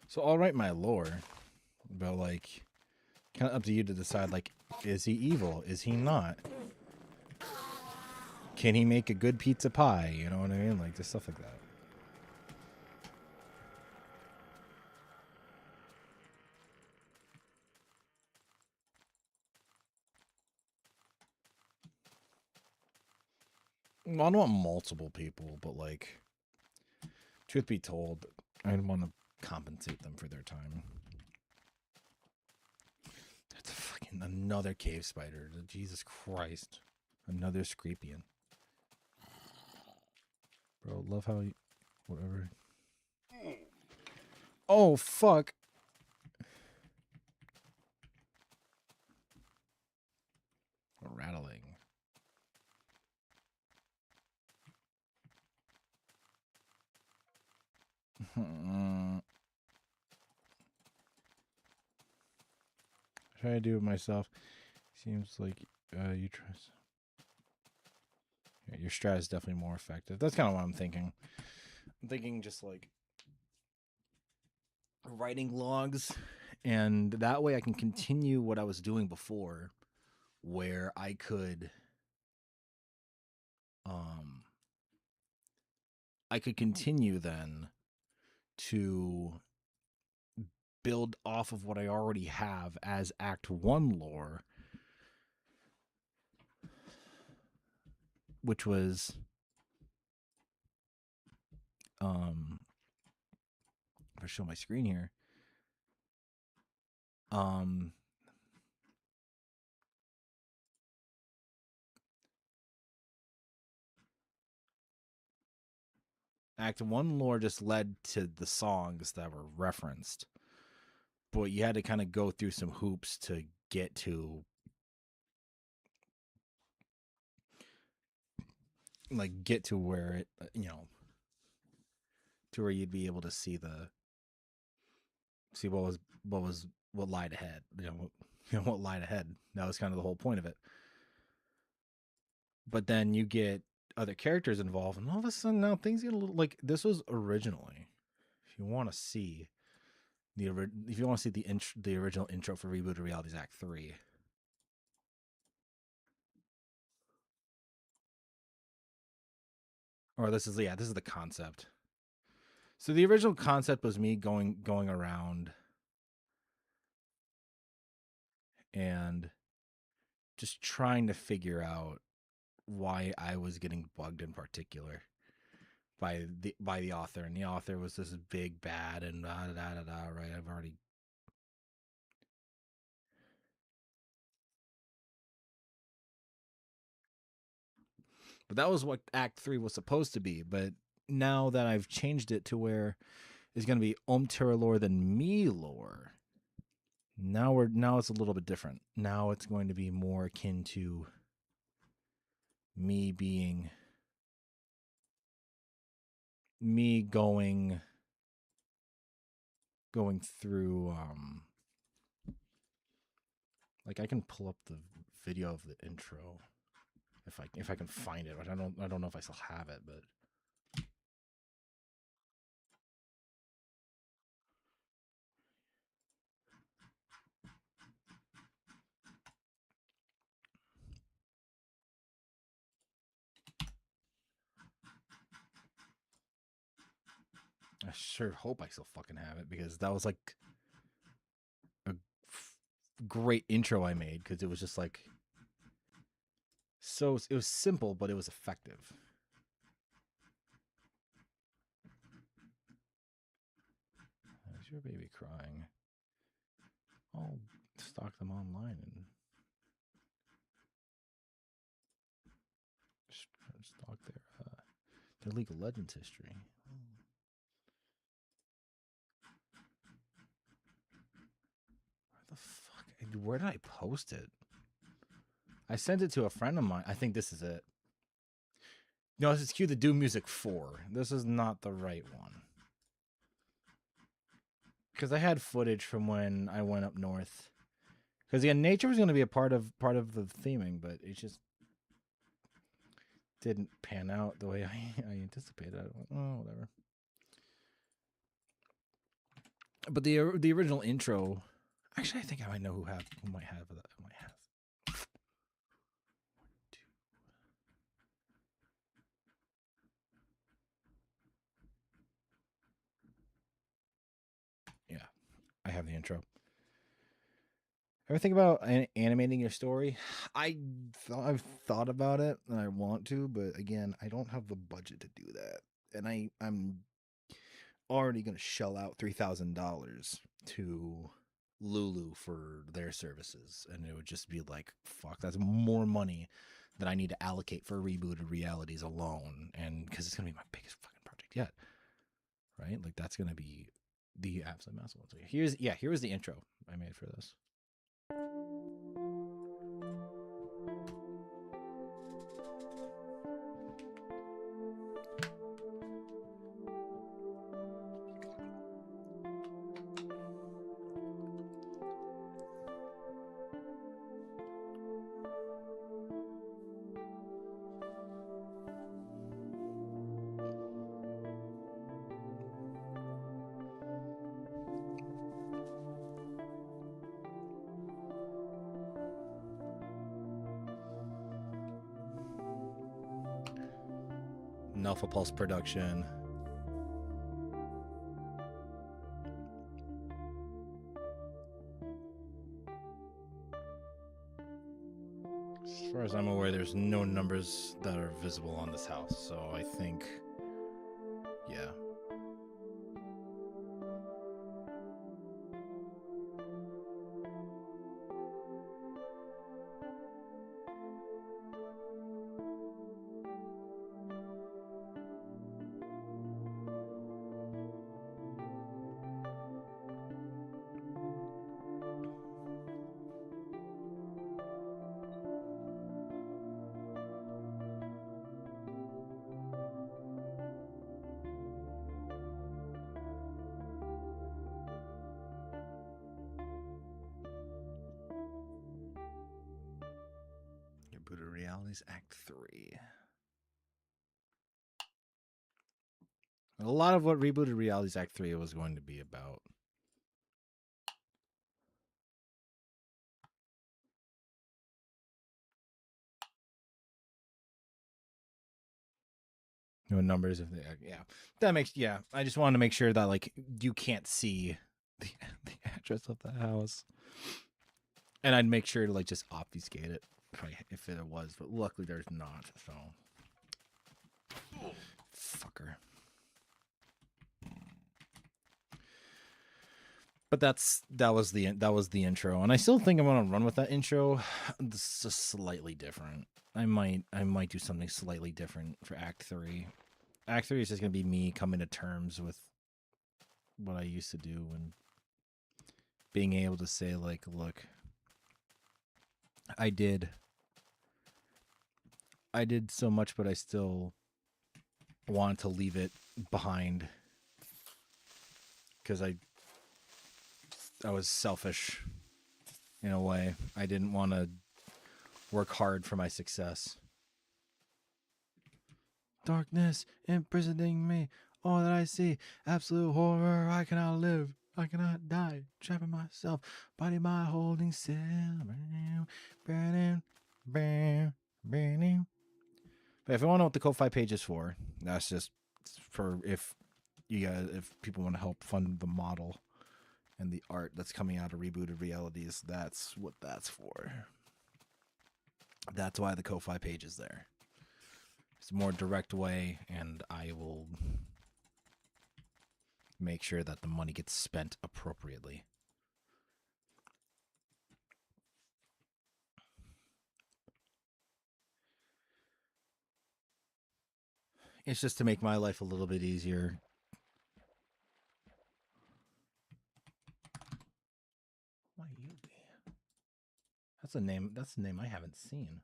Speaker 1: So I'll write my lore, but like, kind of up to you to decide, like, is he evil? Is he not? Can he make a good pizza pie? You know what I mean? Like, just stuff like that. Well, I don't want multiple people, but like, truth be told, I want to compensate them for their time. That's fucking another cave spider. Jesus Christ. Another Scrapian. Bro, love how you... Whatever. Oh, fuck. Rattling. Try to do it myself. Seems like you try. Yeah, your strat is definitely more effective. That's kind of what I'm thinking. I'm thinking just like writing logs, and that way I can continue what I was doing before, where I could continue then to build off of what I already have as Act 1 lore, which was if I show my screen here, Act 1 lore just led to the songs that were referenced, but you had to kind of go through some hoops to get to where it, to where you'd be able to see what lied ahead, what lied ahead. That was kind of the whole point of it. But then you get other characters involved, and all of a sudden now things get a little like this was originally. If you want to see the original intro for Reboot of Realities Act 3. Or this is the concept. So the original concept was me going around and just trying to figure out why I was getting bugged in particular by the author, and the author was this big bad and right. I've already But that was what Act 3 was supposed to be. But now that I've changed it to where it's going to be Terra lore than me lore, now it's a little bit different. Now it's going to be more akin to me going through Like, I can pull up the video of the intro if I can find it. But I don't know if I still have it, but I sure hope I still fucking have it, because that was like a great intro I made, because it was just like, so it was simple, but it was effective. Is your baby crying? I'll stalk them online and stalk their League of Legends history. Where the fuck? Where did I post it? I sent it to a friend of mine. I think this is it. No, this is Cue the Doom Music 4. This is not the right one. Because I had footage from when I went up north. Because yeah, nature was going to be a part of the theming, but it just didn't pan out the way I anticipated. I went, oh, whatever. But the original intro, actually, I think I might know who might have that. Who might have. Yeah, I have the intro. Ever think about animating your story? I've thought about it, and I want to, but again, I don't have the budget to do that, and I'm already going to shell out $3,000 to Lulu for their services, and it would just be like, fuck, that's more money than I need to allocate for Rebooted Realities alone, and because it's going to be my biggest fucking project yet, right? Like, that's going to be the absolute massive one. So here's the intro I made for this. Alpha Pulse production. As far as I'm aware, there's no numbers that are visible on this house, so I think, yeah. Rebooted Realities Act 3. A lot of what Rebooted Realities Act 3 was going to be about. No numbers, if they, yeah, that makes, yeah. I just wanted to make sure that like you can't see the address of the house, and I'd make sure to like just obfuscate it if there was, but luckily there's not. So, fucker. But that was the intro, and I still think I'm gonna run with that intro. This is slightly different. I might do something slightly different for Act 3. Act 3 is just gonna be me coming to terms with what I used to do and being able to say like, look, I did so much, but I still wanted to leave it behind because I was selfish in a way. I didn't want to work hard for my success. Darkness imprisoning me. All that I see, absolute horror. I cannot live. I cannot die. Trapping myself. Body my holding still. Burning, burning, burning. But if you want to know what the Ko-Fi page is for, that's just for if people want to help fund the model and the art that's coming out of Rebooted Realities, that's what that's for. That's why the Ko-Fi page is there. It's a more direct way, and I will make sure that the money gets spent appropriately. It's just to make my life a little bit easier. Why you be? That's a name. That's a name I haven't seen.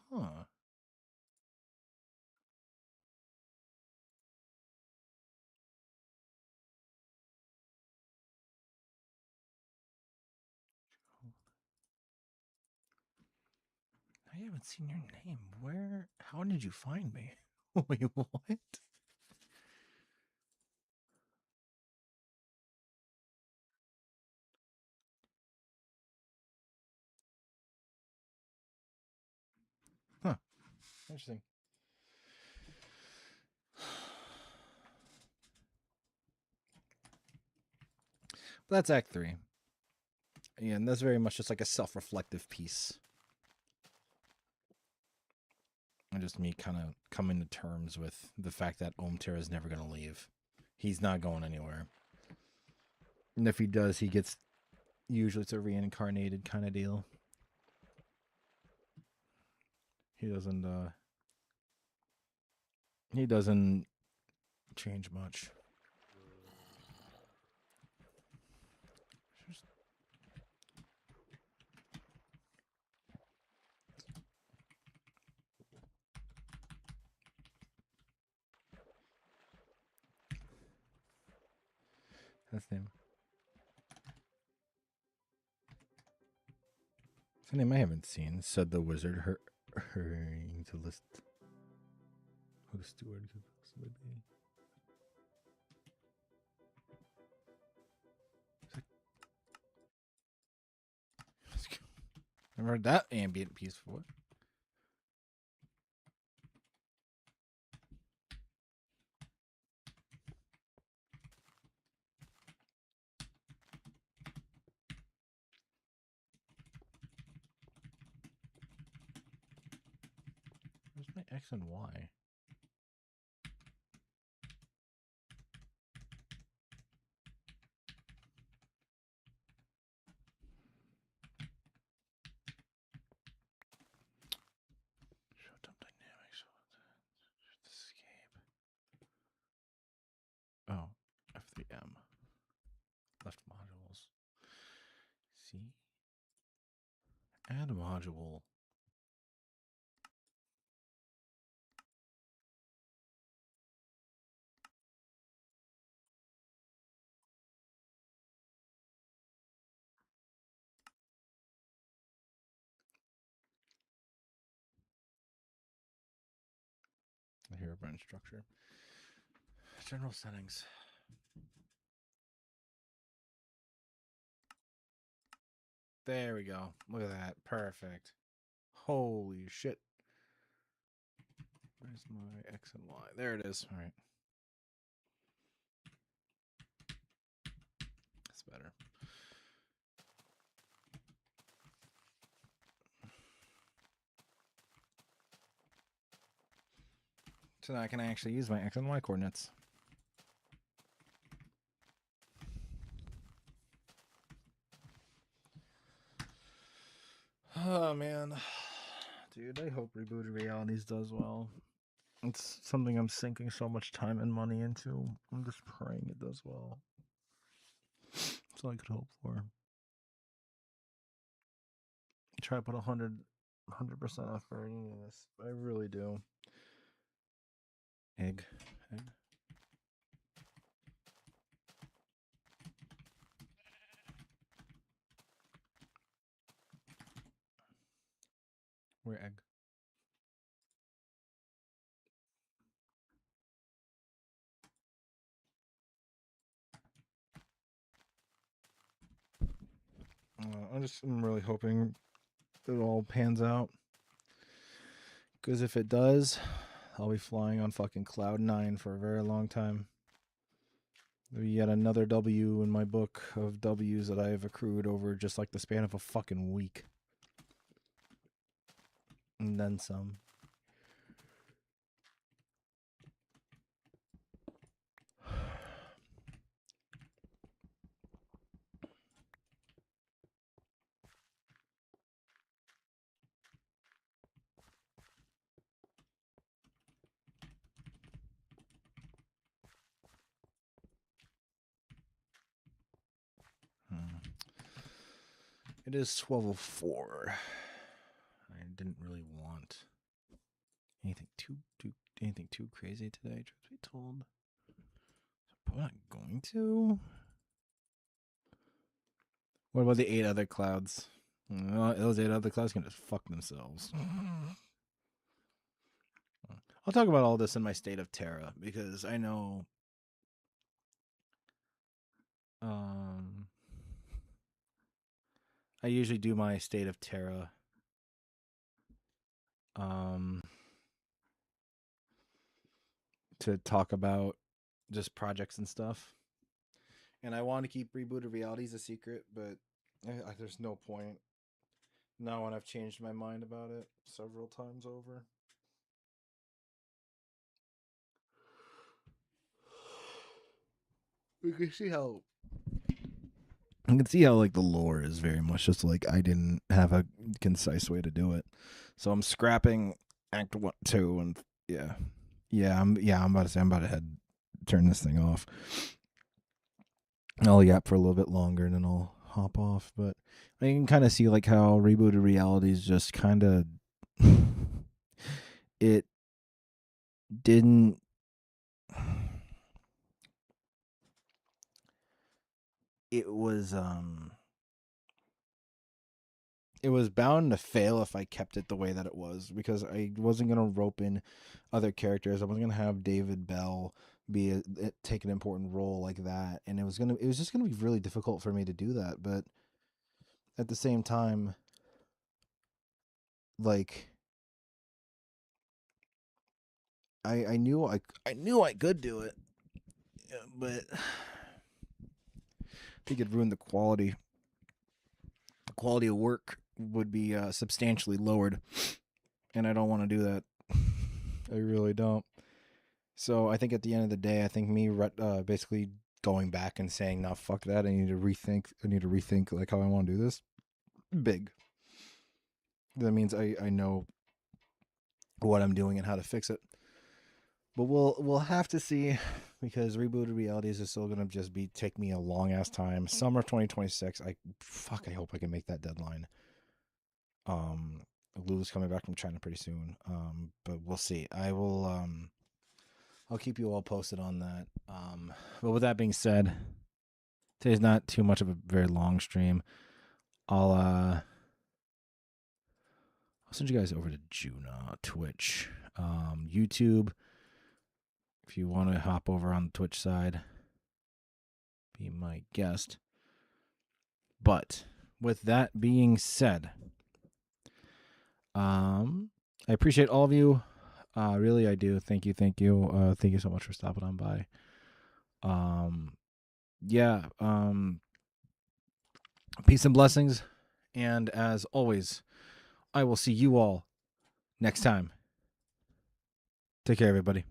Speaker 1: Huh. I haven't seen your name. Where? How did you find me? Wait, what? Huh. Interesting. That's Act 3. Yeah, and that's very much just like a self-reflective piece. And just me kind of coming to terms with the fact that Omter is never going to leave. He's not going anywhere. And if he does, he gets... Usually it's a reincarnated kind of deal. He doesn't change much. That's him. It's a name I haven't seen, said the wizard, hurrying to list who the steward could possibly be. Never heard that ambient piece before. Where's my X and Y? Showtime dynamics. Escape. Oh, F3M. Left modules. See? Add module. Herobrine structure. General settings. There we go. Look at that. Perfect. Holy shit. Where's my X and Y? There it is. All right. That's better. So now I can actually use my X and Y coordinates. Oh, man. Dude, I hope Rebooted Realities does well. It's something I'm sinking so much time and money into. I'm just praying it does well. That's all I could hope for. Try to put 100% effort into this. I really do. Egg. Egg. Where egg? I'm really hoping it all pans out. Because if it does, I'll be flying on fucking cloud 9 for a very long time. Yet another W in my book of W's that I have accrued over just like the span of a fucking week. And then some. It is 12:04. I didn't really want anything too crazy today, truth be told. So I'm not going to. What about the 8 other clouds? Those 8 other clouds can just fuck themselves. I'll talk about all this in my State of Terra because I know I usually do my State of Terra to talk about just projects and stuff. And I want to keep Rebooted Realities a secret, but there's no point. Now when I've changed my mind about it several times over. You can see how like the lore is very much just like I didn't have a concise way to do it. So I'm scrapping Act 1, 2, and I'm about to say I'm about to turn this thing off. I'll yap for a little bit longer and then I'll hop off. But I can kind of see like how Rebooted Realities just kind of it didn't. It was bound to fail if I kept it the way that it was, because I wasn't going to rope in other characters. I wasn't going to have David Bell take an important role like that, and it was just going to be really difficult for me to do that. But at the same time, like I knew I could do it, but I think it ruined the quality. The quality of work would be substantially lowered, and I don't want to do that. I really don't. So I think at the end of the day, I think me basically going back and saying, "No, fuck that. I need to rethink like how I want to do this." Big. That means I know what I'm doing and how to fix it. But we'll have to see, because Rebooted Realities is still gonna just take me a long ass time. Summer 2026. I hope I can make that deadline. Lulu's coming back from China pretty soon. But we'll see. I'll keep you all posted on that. But with that being said, today's not too much of a very long stream. I'll send you guys over to Juna, Twitch, YouTube. If you want to hop over on the Twitch side, be my guest. But with that being said, I appreciate all of you. Really, I do. Thank you. Thank you so much for stopping on by. Peace and blessings. And as always, I will see you all next time. Take care, everybody.